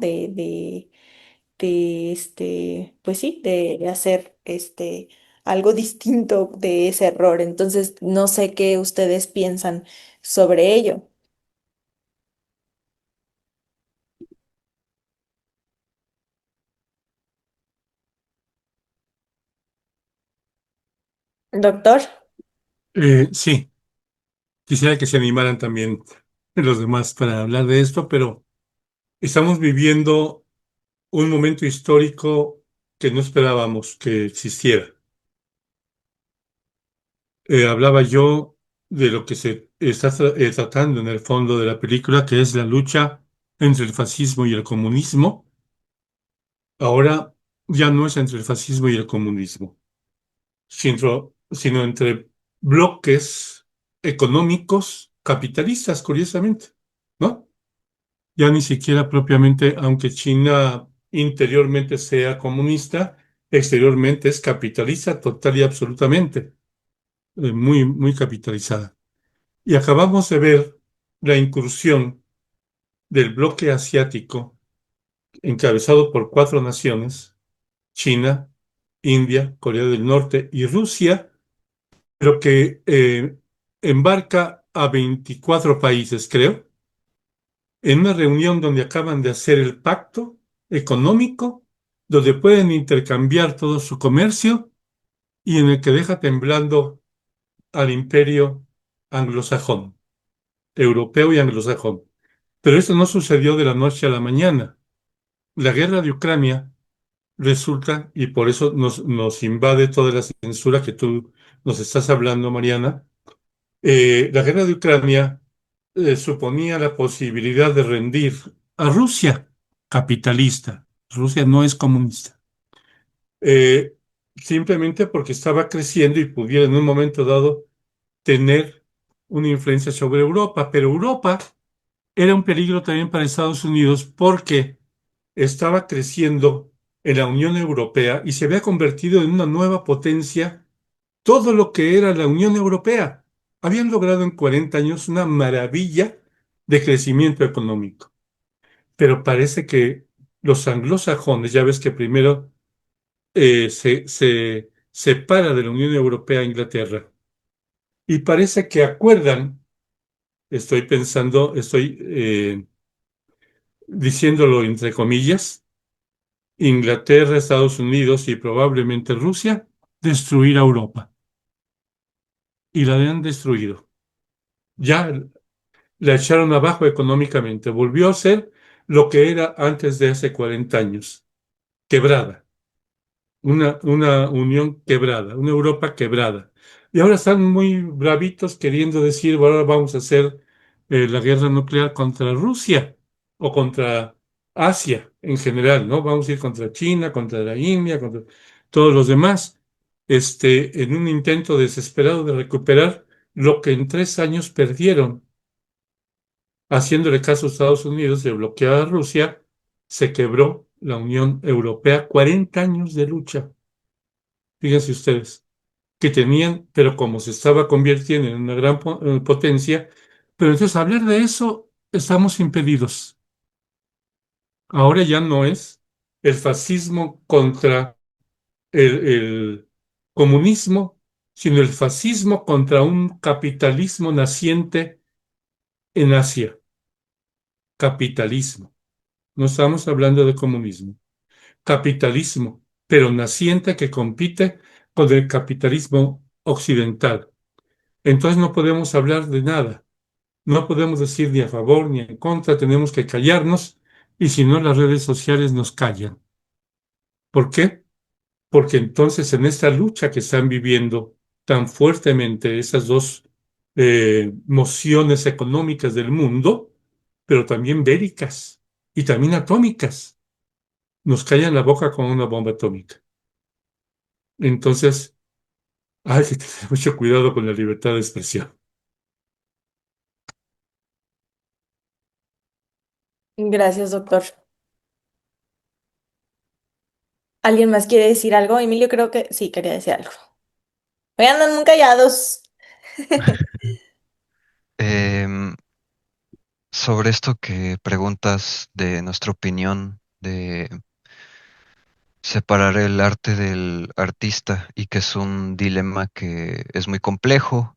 Pues sí, de hacer algo distinto de ese error. Entonces, no sé qué ustedes piensan sobre ello. Doctor, Sí, quisiera que se animaran también los demás para hablar de esto, pero estamos viviendo un momento histórico que no esperábamos que existiera. Hablaba yo de lo que se está tratando en el fondo de la película, que es la lucha entre el fascismo y el comunismo. Ahora ya no es entre el fascismo y el comunismo, sino entre bloques económicos capitalistas, curiosamente, ¿no? Ya ni siquiera propiamente, aunque China interiormente sea comunista, exteriormente es capitalista total y absolutamente, muy, muy capitalizada. Y acabamos de ver la incursión del bloque asiático, encabezado por cuatro naciones: China, India, Corea del Norte y Rusia, pero que embarca a 24 países, creo, en una reunión donde acaban de hacer el pacto económico, donde pueden intercambiar todo su comercio y en el que deja temblando al imperio anglosajón, europeo y anglosajón. Pero esto no sucedió de la noche a la mañana. La guerra de Ucrania resulta, y por eso nos invade toda la censura que tú nos estás hablando, Mariana. La guerra de Ucrania suponía la posibilidad de rendir a Rusia, capitalista. Rusia no es comunista. Eh, Simplemente porque estaba creciendo y pudiera en un momento dado tener una influencia sobre Europa. Pero Europa era un peligro también para Estados Unidos porque estaba creciendo en la Unión Europea y se había convertido en una nueva potencia todo lo que era la Unión Europea. Habían logrado en 40 años una maravilla de crecimiento económico. Pero parece que los anglosajones, ya ves que primero se separa de la Unión Europea Inglaterra, y parece que acuerdan, estoy pensando, estoy diciéndolo entre comillas, Inglaterra, Estados Unidos y probablemente Rusia, destruir a Europa. Y la han destruido. Ya la echaron abajo económicamente. Volvió a ser lo que era antes de hace 40 años. Quebrada. Una unión quebrada. Una Europa quebrada. Y ahora están muy bravitos queriendo decir, bueno, ahora vamos a hacer la guerra nuclear contra Rusia o contra Asia en general, ¿no? Vamos a ir contra China, contra la India, contra todos los demás, en un intento desesperado de recuperar lo que en 3 años perdieron. Haciéndole caso a Estados Unidos de bloquear a Rusia, se quebró la Unión Europea. 40 años de lucha, fíjense ustedes, que tenían, pero como se estaba convirtiendo en una gran potencia, pero entonces hablar de eso estamos impedidos. Ahora ya no es el fascismo contra el comunismo, sino el fascismo contra un capitalismo naciente en Asia. Capitalismo. No estamos hablando de comunismo. Capitalismo, pero naciente que compite con el capitalismo occidental. Entonces no podemos hablar de nada. No podemos decir ni a favor ni en contra. Tenemos que callarnos y si no las redes sociales nos callan. ¿Por qué? Porque entonces en esta lucha que están viviendo tan fuertemente esas dos mociones económicas del mundo, pero también bélicas y también atómicas, nos callan la boca con una bomba atómica. Entonces, hay que tener mucho cuidado con la libertad de expresión. Gracias, doctor. ¿Alguien más quiere decir algo? Emilio creo que sí quería decir algo. Hoy andan muy callados. Em, Sobre esto que preguntas de nuestra opinión de separar el arte del artista y que es un dilema que es muy complejo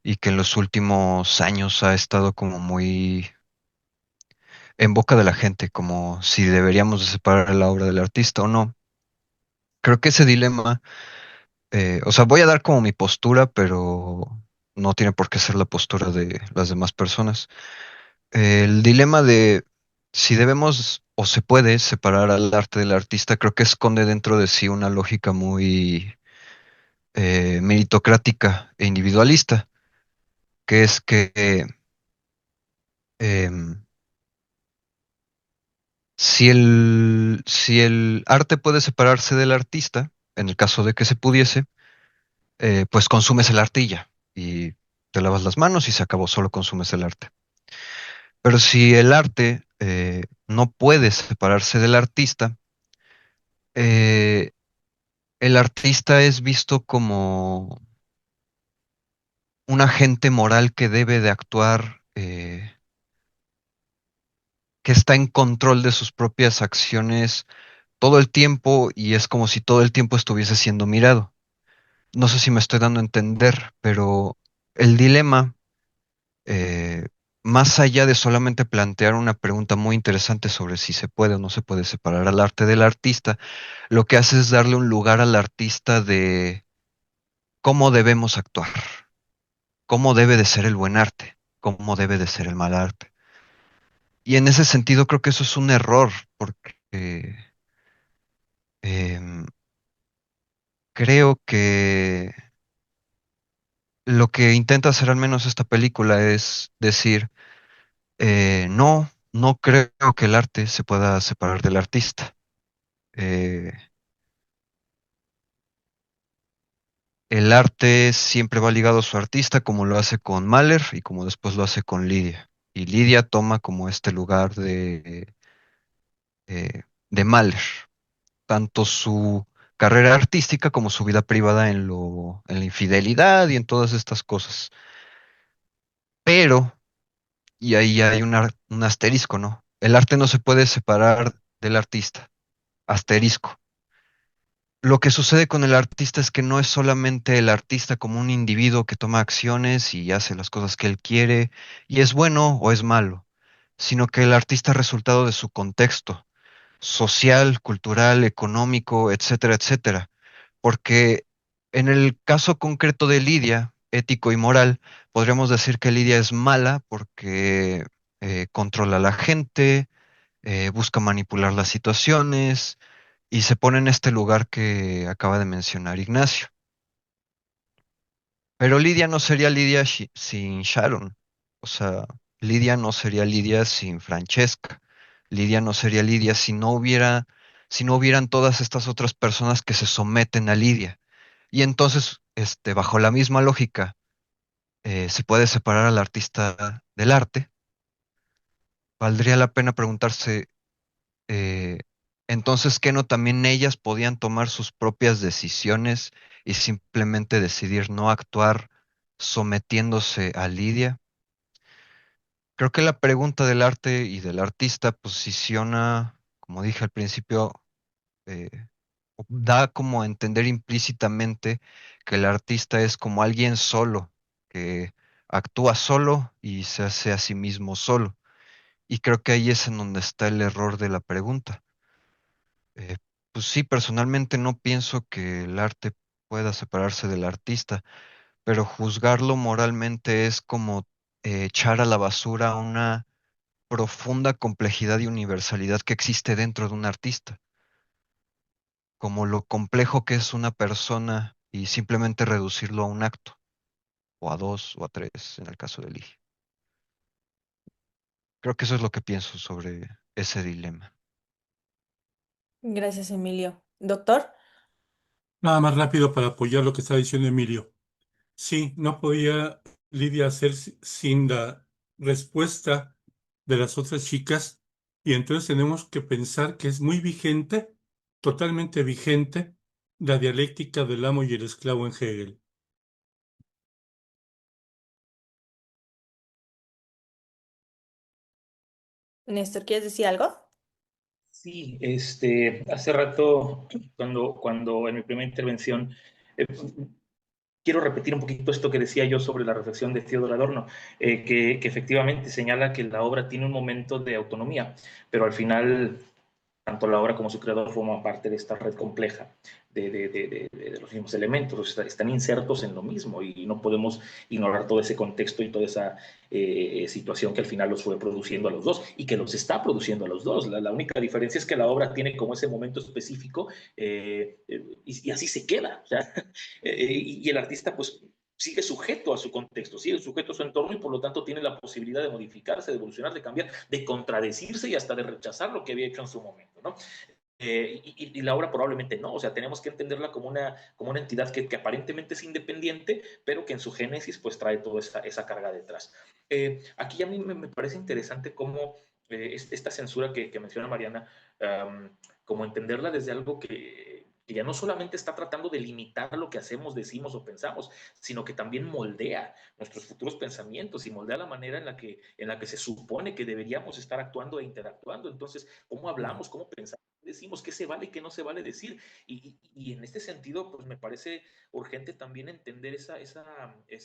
y que en los últimos años ha estado como muy en boca de la gente, como si deberíamos de separar la obra del artista o no. Creo que ese dilema, o sea, voy a dar como mi postura, pero no tiene por qué ser la postura de las demás personas. El dilema de si debemos o se puede separar al arte del artista, creo que esconde dentro de sí una lógica muy meritocrática e individualista, que es que em, si el arte puede separarse del artista, en el caso de que se pudiese, pues consumes el arte y ya, y te lavas las manos y se acabó, solo consumes el arte. Pero si el arte no puede separarse del artista, eh, el artista es visto como un agente moral que debe de actuar, que está en control de sus propias acciones todo el tiempo y es como si todo el tiempo estuviese siendo mirado. No sé si me estoy dando a entender, pero el dilema, eh, más allá de solamente plantear una pregunta muy interesante sobre si se puede o no se puede separar al arte del artista, lo que hace es darle un lugar al artista de cómo debemos actuar, cómo debe de ser el buen arte, cómo debe de ser el mal arte. Y en ese sentido creo que eso es un error, porque em, creo que lo que intenta hacer al menos esta película es decir, no, no creo que el arte se pueda separar del artista. Eh, el arte siempre va ligado a su artista, como lo hace con Mahler y como después lo hace con Lidia. Y Lidia toma como este lugar de Mahler, tanto su carrera artística como su vida privada en la infidelidad y en todas estas cosas. Pero, y ahí hay un asterisco, ¿no? El arte no se puede separar del artista. Asterisco. Lo que sucede con el artista es que no es solamente el artista como un individuo que toma acciones y hace las cosas que él quiere y es bueno o es malo, sino que el artista es resultado de su contexto social, cultural, económico, etcétera, etcétera. Porque en el caso concreto de Lidia, ético y moral, podríamos decir que Lidia es mala porque controla a la gente, busca manipular las situaciones y se pone en este lugar que acaba de mencionar Ignacio. Pero Lidia no sería Lidia sin Sharon. O sea, Lidia no sería Lidia sin Francesca. Lidia no sería Lidia si no hubieran todas estas otras personas que se someten a Lidia. Y entonces, bajo la misma lógica, se puede separar al artista del arte, valdría la pena preguntarse, eh, entonces, ¿qué no también ellas podían tomar sus propias decisiones y simplemente decidir no actuar sometiéndose a Lidia? Creo que la pregunta del arte y del artista posiciona, como dije al principio, eh, da como a entender implícitamente que el artista es como alguien solo, que actúa solo y se hace a sí mismo solo. Y creo que ahí es en donde está el error de la pregunta. Eh, pues sí, personalmente no pienso que el arte pueda separarse del artista, pero juzgarlo moralmente es como echar a la basura una profunda complejidad y universalidad que existe dentro de un artista, como lo complejo que es una persona y simplemente reducirlo a un acto, o a dos, o a tres, en el caso de Lee. Creo que eso es lo que pienso sobre ese dilema. Gracias, Emilio. Doctor, Nada más rápido para apoyar lo que está diciendo Emilio. Sí, no podía Lidia hacer sin la respuesta de las otras chicas y entonces tenemos que pensar que es muy vigente, totalmente vigente, la dialéctica del amo y el esclavo en Hegel. Néstor, ¿quieres decir algo? Sí, hace rato, cuando en mi primera intervención, eh, quiero repetir un poquito esto que decía yo sobre la reflexión de Theodor Adorno, que efectivamente señala que la obra tiene un momento de autonomía, pero al final tanto la obra como su creador forman parte de esta red compleja de los mismos elementos, están insertos en lo mismo y no podemos ignorar todo ese contexto y toda esa situación que al final los fue produciendo a los dos y que los está produciendo a los dos. La única diferencia es que la obra tiene como ese momento específico y así se queda. O sea, y el artista pues sigue sujeto a su contexto, sigue sujeto a su entorno y por lo tanto tiene la posibilidad de modificarse, de evolucionar, de cambiar, de contradecirse y hasta de rechazar lo que había hecho en su momento, ¿no? Y la obra probablemente no, o sea, tenemos que entenderla como una entidad que aparentemente es independiente, pero que en su génesis pues trae toda esa carga detrás. Aquí a mí me parece interesante cómo esta censura que menciona Mariana, como entenderla desde algo que ya no solamente está tratando de limitar lo que hacemos, decimos o pensamos, sino que también moldea nuestros futuros pensamientos y moldea la manera en la que se supone que deberíamos estar actuando e interactuando. Entonces, ¿cómo hablamos? ¿Cómo pensamos? Decimos qué se vale y qué no se vale decir. Y en este sentido, pues me parece urgente también entender esa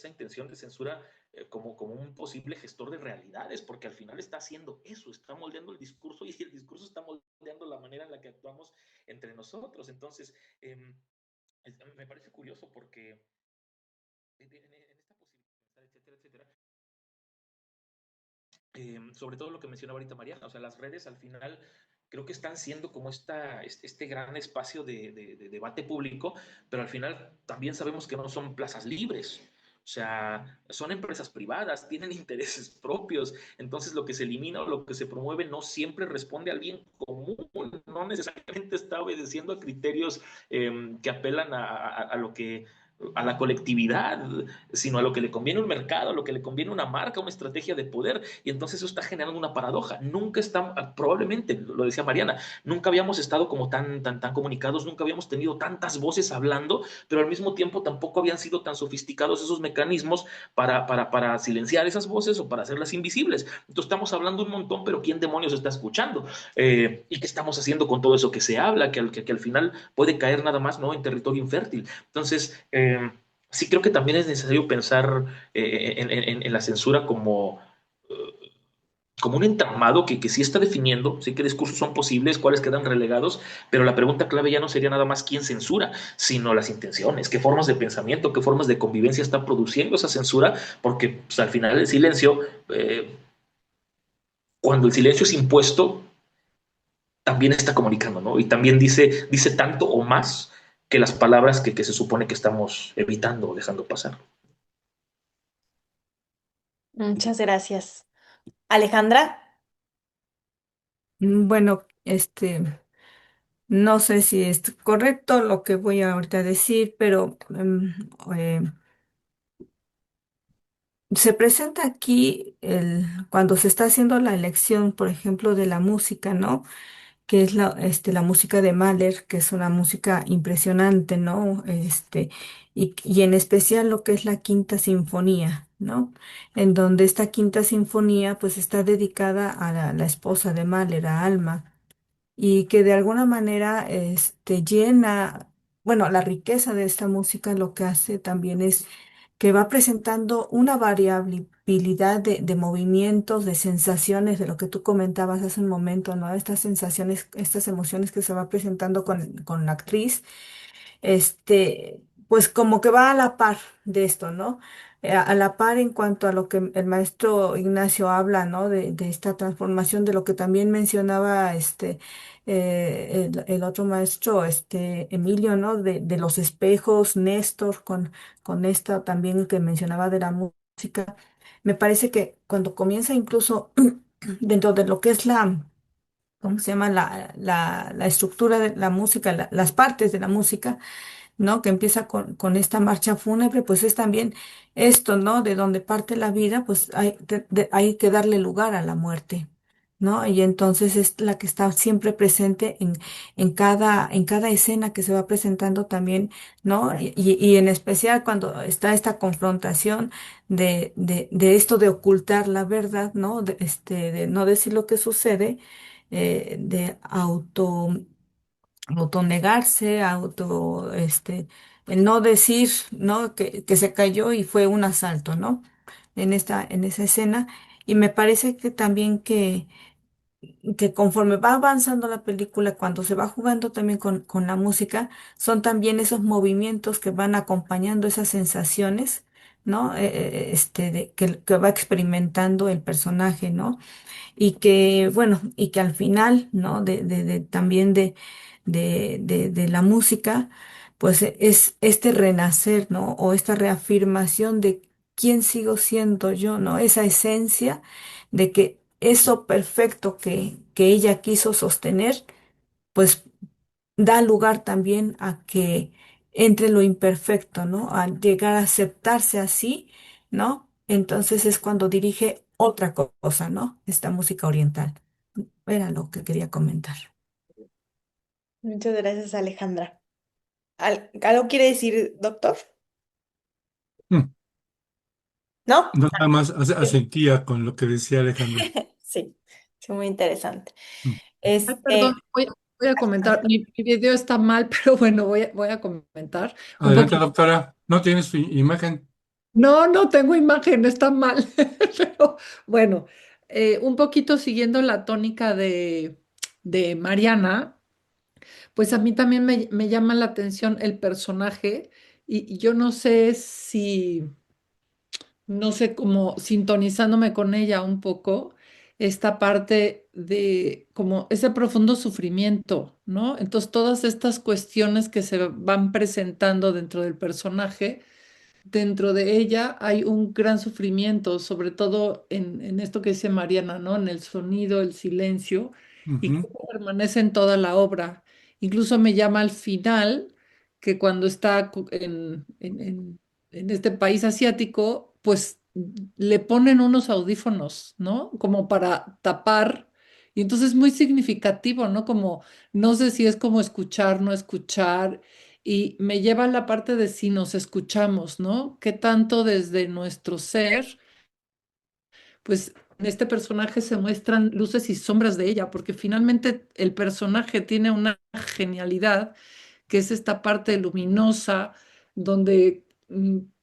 intención de censura como un posible gestor de realidades, porque al final está haciendo eso, está moldeando el discurso y el discurso está moldeando la manera en la que actuamos entre nosotros. Entonces, me parece curioso porque esta posibilidad, etcétera, etcétera, sobre todo lo que mencionaba ahorita Mariana, o sea, las redes al final creo que están siendo como este gran espacio de debate público, pero al final también sabemos que no son plazas libres. O sea, son empresas privadas, tienen intereses propios, entonces lo que se elimina o lo que se promueve no siempre responde al bien común, no necesariamente está obedeciendo a criterios que apelan a lo que a la colectividad, sino a lo que le conviene un mercado, a lo que le conviene una marca, una estrategia de poder. Y entonces eso está generando una paradoja. Nunca está, probablemente, lo decía Mariana, nunca habíamos estado como tan comunicados, nunca habíamos tenido tantas voces hablando, pero al mismo tiempo tampoco habían sido tan sofisticados esos mecanismos para silenciar esas voces o para hacerlas invisibles. Entonces estamos hablando un montón, pero ¿quién demonios está escuchando? ¿Y qué estamos haciendo con todo eso que se habla, que al final puede caer nada más, ¿no?, en territorio infértil? Entonces, sí creo que también es necesario pensar en la censura como un entramado que sí está definiendo, sí qué discursos son posibles, cuáles quedan relegados, pero la pregunta clave ya no sería nada más quién censura, sino las intenciones, qué formas de pensamiento, qué formas de convivencia está produciendo esa censura, porque pues, al final el silencio, cuando el silencio es impuesto, también está comunicando, ¿no? Y también dice tanto o más que las palabras que se supone que estamos evitando o dejando pasar. Muchas gracias. Alejandra, Bueno, no sé si es correcto lo que voy ahorita a decir, pero eh, se presenta aquí cuando se está haciendo la elección, por ejemplo, de la música, ¿no? Que es la música de Mahler, que es una música impresionante, ¿no? Y en especial lo que es la Quinta Sinfonía, ¿no? En donde esta Quinta Sinfonía pues está dedicada a la esposa de Mahler, a Alma, y que de alguna manera llena, bueno, la riqueza de esta música lo que hace también es que va presentando una variabilidad de movimientos, de sensaciones, de lo que tú comentabas hace un momento, ¿no? Estas sensaciones, estas emociones que se va presentando con la actriz, pues como que va a la par de esto, ¿no? A la par en cuanto a lo que el maestro Ignacio habla, ¿no? De esta transformación, de lo que también mencionaba el otro maestro, Emilio, ¿no? De los espejos, Néstor, con esta también que mencionaba de la música. Me parece que cuando comienza incluso dentro de lo que es ¿cómo se llama? La estructura de la música, las partes de la música, ¿no? Que empieza con esta marcha fúnebre, pues es también esto, ¿no? De donde parte la vida, pues hay que darle lugar a la muerte, ¿no? Y entonces es la que está siempre presente en cada escena que se va presentando también, ¿no? Y en especial cuando está esta confrontación de esto de ocultar la verdad, ¿no? De no decir lo que sucede, de autonegarse, el no decir, ¿no? Que se cayó y fue un asalto, ¿no? En esa escena. Y me parece que también que conforme va avanzando la película, cuando se va jugando también con la música, son también esos movimientos que van acompañando esas sensaciones, ¿no? Que va experimentando el personaje, ¿no? Y que, bueno, y que al final, ¿no? También de la música, pues es este renacer, ¿no? O esta reafirmación de quién sigo siendo yo, ¿no? Esa esencia de que eso perfecto que ella quiso sostener, pues da lugar también a que entre lo imperfecto, ¿no? Al llegar a aceptarse así, ¿no? Entonces es cuando dirige otra cosa, ¿no? Esta música oriental. Era lo que quería comentar. Muchas gracias, Alejandra. ¿Algo quiere decir, doctor? Mm. ¿No? No, nada más Sí, asentía con lo que decía Alejandra. sí, sí, muy interesante. Mm. Ay, perdón, Este, voy a comentar. Mi video está mal, pero bueno, voy a comentar un Adelante, poquito. doctora. ¿No tienes su imagen? No, no tengo imagen, está mal. Pero bueno, un poquito siguiendo la tónica de Mariana, pues a mí también me llama la atención el personaje y yo no sé si, no sé, como sintonizándome con ella un poco, esta parte de como ese profundo sufrimiento, ¿no? Entonces todas estas cuestiones que se van presentando dentro del personaje, dentro de ella hay un gran sufrimiento, sobre todo en esto que dice Mariana, ¿no? En el sonido, el silencio, y Ujú, cómo permanece en toda la obra. Incluso me llama al final que cuando está en este país asiático, pues le ponen unos audífonos, ¿no? Como para tapar. Y entonces es muy significativo, ¿no? Como, no sé si es como escuchar, no escuchar, y me lleva a la parte de si nos escuchamos, ¿no? ¿Qué tanto desde nuestro ser, pues en este personaje se muestran luces y sombras de ella? Porque finalmente el personaje tiene una genialidad, que es esta parte luminosa, donde,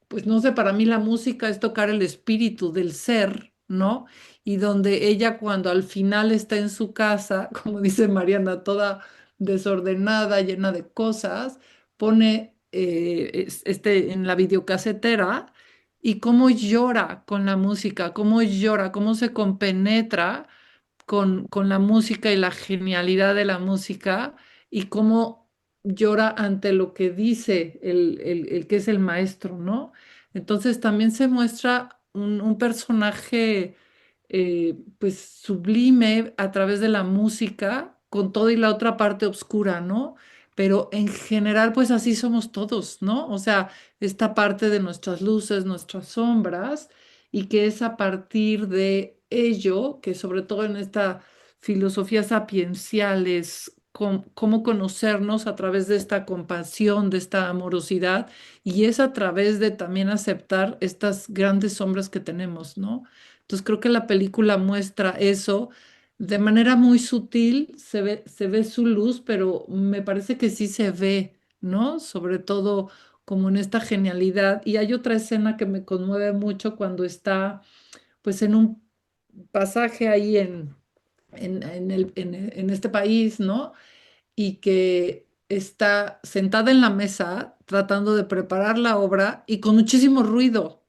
pues no sé, para mí la música es tocar el espíritu del ser, ¿no? Y donde ella cuando al final está en su casa, como dice Mariana, toda desordenada, llena de cosas, pone en la videocasetera y cómo llora con la música, cómo llora, cómo se compenetra con la música y la genialidad de la música y cómo llora ante lo que dice el que es el maestro, ¿no? Entonces también se muestra un personaje pues sublime a través de la música con toda y la otra parte oscura, ¿no? Pero en general pues así somos todos, ¿no? O sea, esta parte de nuestras luces, nuestras sombras y que es a partir de ello, que sobre todo en esta filosofía sapiencial es cómo conocernos a través de esta compasión, de esta amorosidad, y es a través de también aceptar estas grandes sombras que tenemos, ¿no? Entonces creo que la película muestra eso de manera muy sutil, se ve su luz, pero me parece que sí se ve, ¿no? Sobre todo como en esta genialidad. Y hay otra escena que me conmueve mucho cuando está pues en un pasaje ahí en este país, ¿no? Y que está sentada en la mesa tratando de preparar la obra y con muchísimo ruido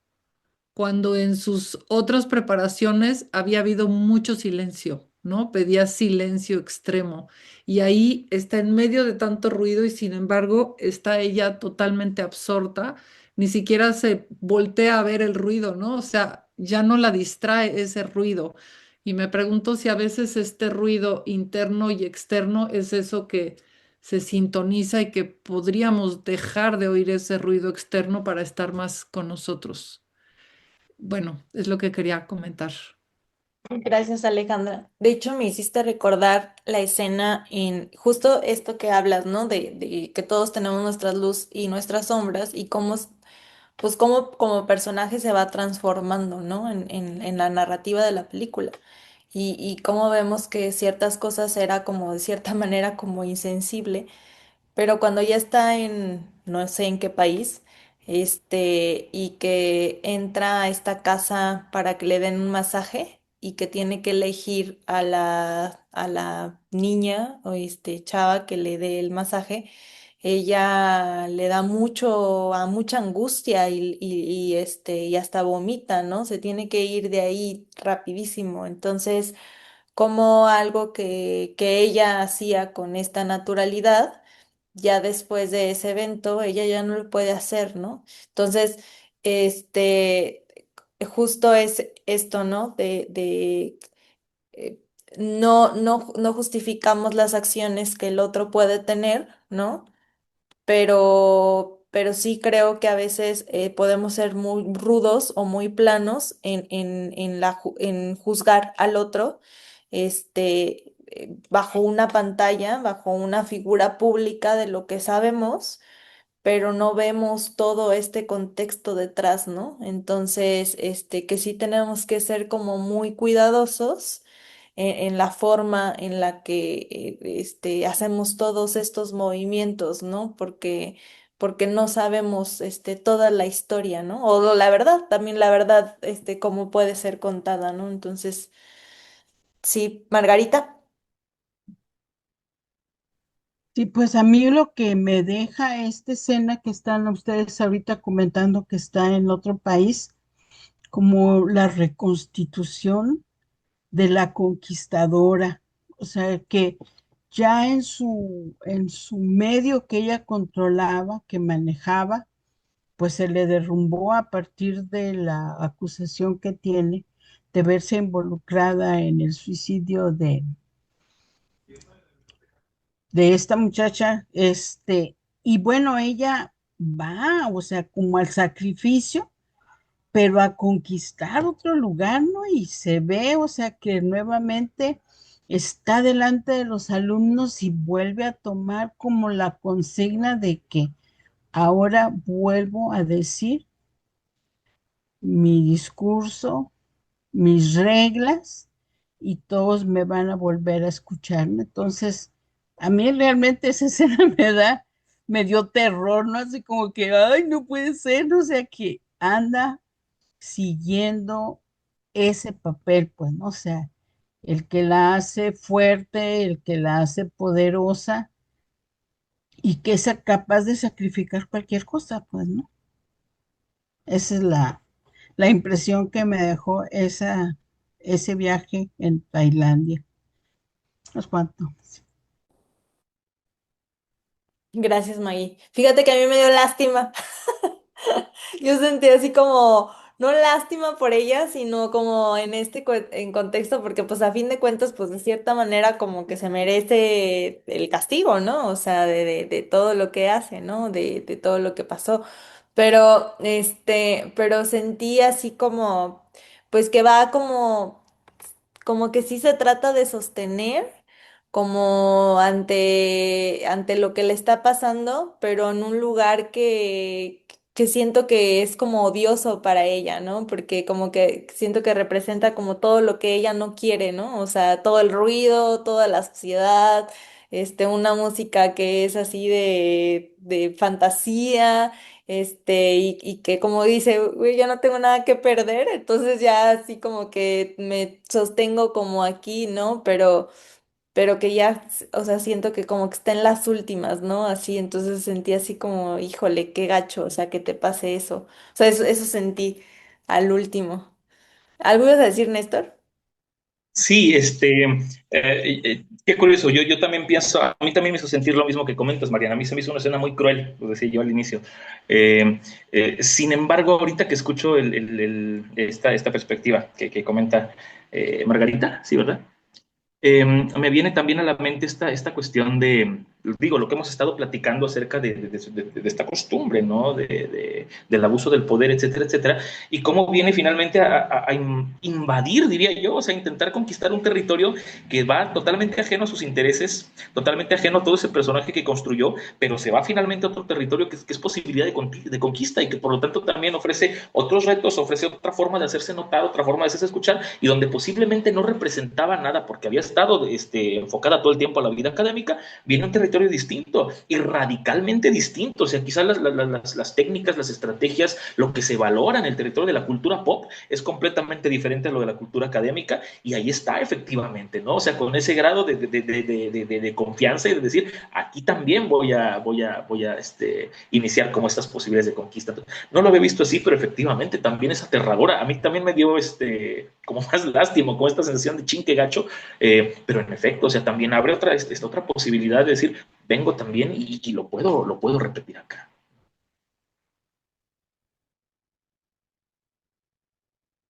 cuando en sus otras preparaciones había habido mucho silencio, ¿no? Pedía silencio extremo. Y ahí está en medio de tanto ruido y sin embargo está ella totalmente absorta, ni siquiera se voltea a ver el ruido, ¿no? O sea, ya no la distrae ese ruido. Y me pregunto si a veces este ruido interno y externo es eso que se sintoniza y que podríamos dejar de oír ese ruido externo para estar más con nosotros. Bueno, es lo que quería comentar. Gracias, Alejandra. De hecho, me hiciste recordar la escena en justo esto que hablas, ¿no? De que todos tenemos nuestra luz y nuestras sombras y cómo, pues cómo como personaje se va transformando, ¿no? En la narrativa de la película. Y cómo vemos que ciertas cosas era como de cierta manera como insensible, pero cuando ya está en no sé en qué país, y que entra a esta casa para que le den un masaje y que tiene que elegir a la niña o chava que le dé el masaje, ella le da mucha angustia y hasta vomita, ¿no? Se tiene que ir de ahí rapidísimo. Entonces, como algo que ella hacía con esta naturalidad, ya después de ese evento, ella ya no lo puede hacer, ¿no? Entonces, este, justo es esto, ¿no? Eh, no justificamos las acciones que el otro puede tener, ¿no? Pero sí creo que a veces podemos ser muy rudos o muy planos en juzgar al otro, bajo una pantalla, bajo una figura pública de lo que sabemos, pero no vemos todo este contexto detrás, ¿no? Entonces, que sí tenemos que ser como muy cuidadosos en la forma en la que hacemos todos estos movimientos, ¿no? Porque no sabemos toda la historia, ¿no? O la verdad, también la verdad, cómo puede ser contada, ¿no? Entonces, sí, Margarita. Sí, pues a mí lo que me deja esta escena que están ustedes ahorita comentando que está en otro país, como la reconstitución de la conquistadora, o sea, que ya en su medio que ella controlaba, que manejaba, pues se le derrumbó a partir de la acusación que tiene de verse involucrada en el suicidio de esta muchacha, y bueno, ella va, o sea, como al sacrificio, pero a conquistar otro lugar, ¿no? Y se ve, o sea, que nuevamente está delante de los alumnos y vuelve a tomar como la consigna de que ahora vuelvo a decir mi discurso, mis reglas y todos me van a volver a escucharme. Entonces, a mí realmente esa escena me dio terror, ¿no? Así como que, ay, no puede ser, ¿no? O sea, que anda siguiendo ese papel, pues, ¿no? O sea, el que la hace fuerte, el que la hace poderosa y que es capaz de sacrificar cualquier cosa, pues, ¿no? Esa es la impresión que me dejó ese viaje en Tailandia. ¿Los cuánto? Gracias, Maggie. Fíjate que a mí me dio lástima. Yo sentí así como, no lástima por ella, sino como en en contexto, porque pues a fin de cuentas, pues de cierta manera como que se merece el castigo, ¿no? O sea, de todo lo que hace, ¿no? De todo lo que pasó. Pero sentí así como pues que va como que sí se trata de sostener como ante lo que le está pasando, pero en un lugar que siento que es como odioso para ella, ¿no? Porque como que siento que representa como todo lo que ella no quiere, ¿no? O sea, todo el ruido, toda la sociedad, una música que es así de fantasía. Y que como dice, güey, ya no tengo nada que perder, entonces ya así como que me sostengo como aquí, ¿no? Pero que ya, o sea, siento que como que está en las últimas, ¿no? Así, entonces sentí así como, híjole, qué gacho, o sea, que te pase eso. O sea, eso sentí al último. ¿Algo ibas a decir, Néstor? Sí, qué curioso. Yo también pienso, a mí también me hizo sentir lo mismo que comentas, Mariana. A mí se me hizo una escena muy cruel, lo decía yo al inicio. Eh, Sin embargo, ahorita que escucho esta perspectiva que comenta Margarita, ¿sí, verdad? Me viene también a la mente esta cuestión digo, lo que hemos estado platicando acerca de esta costumbre, ¿no? Del abuso del poder, etcétera, etcétera, y cómo viene finalmente a invadir, diría yo, o sea, intentar conquistar un territorio que va totalmente ajeno a sus intereses, totalmente ajeno a todo ese personaje que construyó, pero se va finalmente a otro territorio que es posibilidad de conquista y que por lo tanto también ofrece otros retos, ofrece otra forma de hacerse notar, otra forma de hacerse escuchar, y donde posiblemente no representaba nada porque había estado enfocada todo el tiempo a la vida académica, viene un territorio distinto y radicalmente distinto. O sea, quizás las técnicas, las estrategias, lo que se valora en el territorio de la cultura pop es completamente diferente a lo de la cultura académica, y ahí está efectivamente, ¿no? O sea, con ese grado de confianza y de decir, aquí también voy a iniciar como estas posibilidades de conquista. No lo había visto así, pero efectivamente también es aterradora. A mí también me dio como más lástima, como esta sensación de chinque gacho, pero en efecto, o sea, también abre esta otra posibilidad de decir, vengo también y lo puedo repetir acá.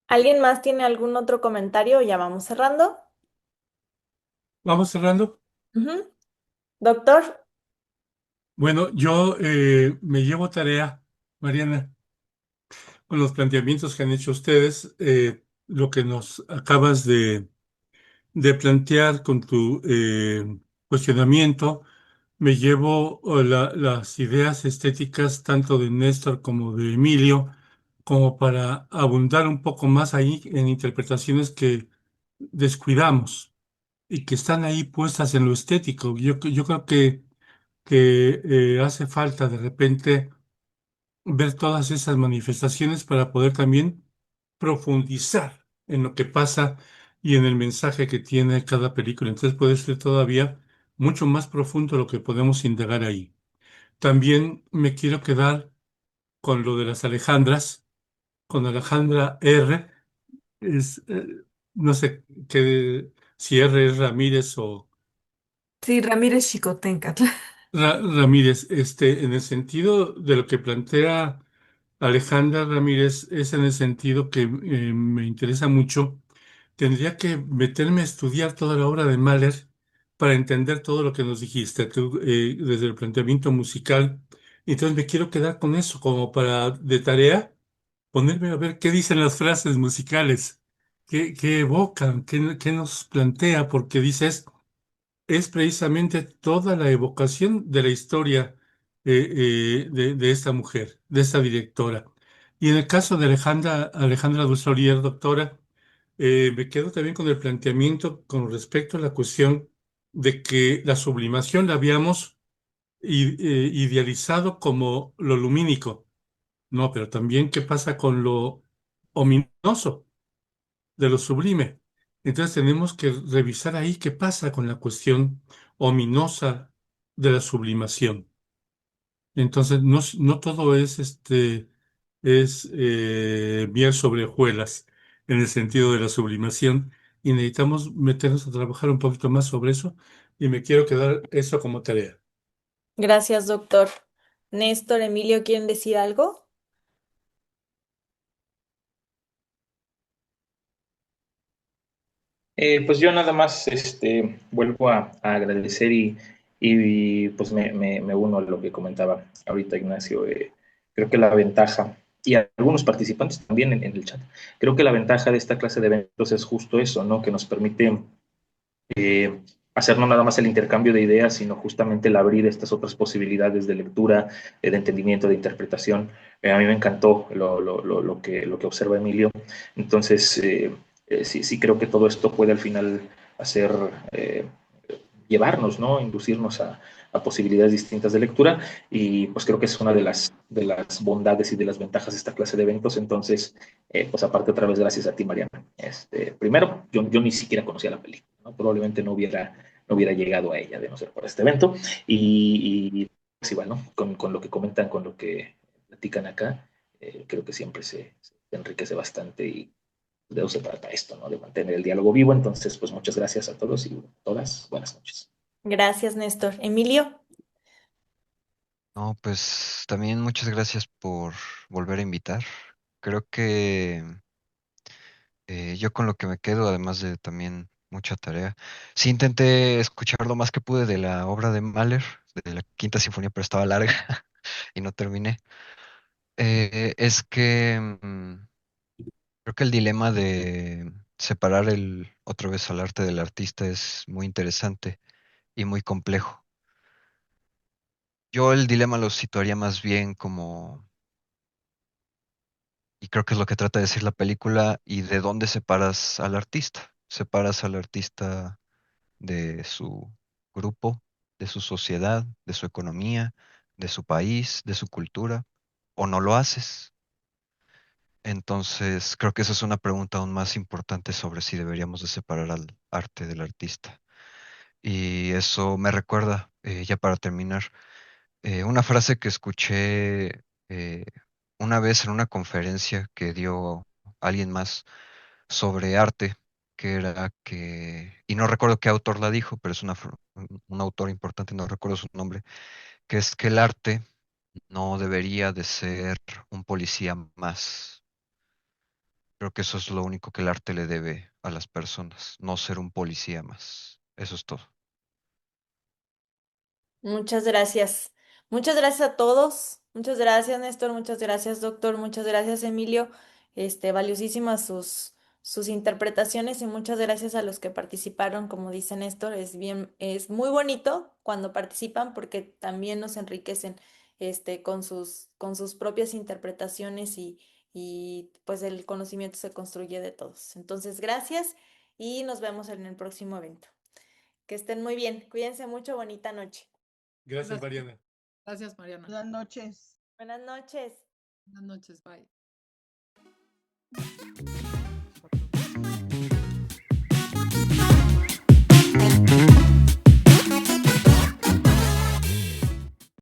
¿Alguien más tiene algún otro comentario? Ya vamos cerrando. Vamos cerrando. Ujú. Doctor, Bueno, yo me llevo tarea, Mariana, con los planteamientos que han hecho ustedes, lo que nos acabas de plantear con tu cuestionamiento. Me llevo las ideas estéticas tanto de Néstor como de Emilio, como para abundar un poco más ahí en interpretaciones que descuidamos y que están ahí puestas en lo estético. Yo creo que hace falta de repente ver todas esas manifestaciones para poder también profundizar en lo que pasa y en el mensaje que tiene cada película. Entonces puede ser todavía mucho más profundo lo que podemos indagar ahí. También me quiero quedar con lo de las Alejandras, con Alejandra R. Es, no sé qué, si R es Ramírez o Sí, Ramírez Chicotencatl. Ramírez, en el sentido de lo que plantea Alejandra Ramírez, es en el sentido que me interesa mucho. Tendría que meterme a estudiar toda la obra de Mahler para entender todo lo que nos dijiste, tú, desde el planteamiento musical. Entonces me quiero quedar con eso como para de tarea, ponerme a ver qué dicen las frases musicales, qué evocan, qué nos plantea, porque dices es precisamente toda la evocación de la historia de esta mujer, de esta directora. Y en el caso de Alejandra Dussolier, doctora, me quedo también con el planteamiento con respecto a la cuestión de que la sublimación la habíamos idealizado como lo lumínico. No, pero también qué pasa con lo ominoso de lo sublime. Entonces tenemos que revisar ahí qué pasa con la cuestión ominosa de la sublimación. Entonces no todo es miel sobre hojuelas en el sentido de la sublimación, y necesitamos meternos a trabajar un poquito más sobre eso, y me quiero quedar eso como tarea. gracias, doctor. Néstor, Emilio, ¿quieren decir algo? Pues yo nada más vuelvo a agradecer y, pues me uno a lo que comentaba ahorita Ignacio. Creo que la ventaja y a algunos participantes también en el chat. Creo que la ventaja de esta clase de eventos es justo eso, ¿no? Que nos permite hacer no nada más el intercambio de ideas, sino justamente el abrir estas otras posibilidades de lectura, de entendimiento, de interpretación. A mí me encantó lo que observa Emilio. Entonces, sí creo que todo esto puede al final hacer, llevarnos, ¿no? Inducirnos a posibilidades distintas de lectura, y pues creo que es una de las bondades y de las ventajas de esta clase de eventos. Entonces, pues aparte otra vez gracias a ti, Mariana. Primero, yo ni siquiera conocía la película, ¿no? Probablemente no hubiera llegado a ella de no ser por este evento, y pues igual, ¿no? Con lo que comentan, con lo que platican acá, creo que siempre se enriquece bastante, y de eso se trata esto, ¿no? De mantener el diálogo vivo. Entonces, pues muchas gracias a todos y todas. Buenas noches. Gracias, Néstor. Emilio. No, pues también muchas gracias por volver a invitar. Creo que yo con lo que me quedo, además de también mucha tarea, sí intenté escuchar lo más que pude de la obra de Mahler, de la Quinta Sinfonía, pero estaba larga y no terminé. Es que creo que el dilema de separar otra vez al arte del artista es muy interesante y muy complejo. Yo el dilema lo situaría más bien como, y creo que es lo que trata de decir la película, y de dónde separas al artista. Separas al artista de su grupo, de su sociedad, de su economía, de su país, de su cultura, o no lo haces. Entonces, creo que esa es una pregunta aún más importante sobre si deberíamos de separar al arte del artista. Y eso me recuerda, ya para terminar, una frase que escuché una vez en una conferencia que dio alguien más sobre arte, que era que, y no recuerdo qué autor la dijo, pero es un autor importante, no recuerdo su nombre, que es que el arte no debería de ser un policía más. Creo que eso es lo único que el arte le debe a las personas, no ser un policía más. Eso es todo. Muchas gracias. Muchas gracias a todos. Muchas gracias, Néstor. Muchas gracias, doctor. Muchas gracias, Emilio. Valiosísimas sus interpretaciones, y muchas gracias a los que participaron. Como dice Néstor, es muy bonito cuando participan, porque también nos enriquecen, con sus propias interpretaciones, y pues el conocimiento se construye de todos. Entonces, gracias, y nos vemos en el próximo evento. Que estén muy bien. Cuídense mucho. Bonita noche. Gracias, Gracias, Mariana. gracias, Mariana. Buenas noches. Buenas noches. Buenas noches, bye.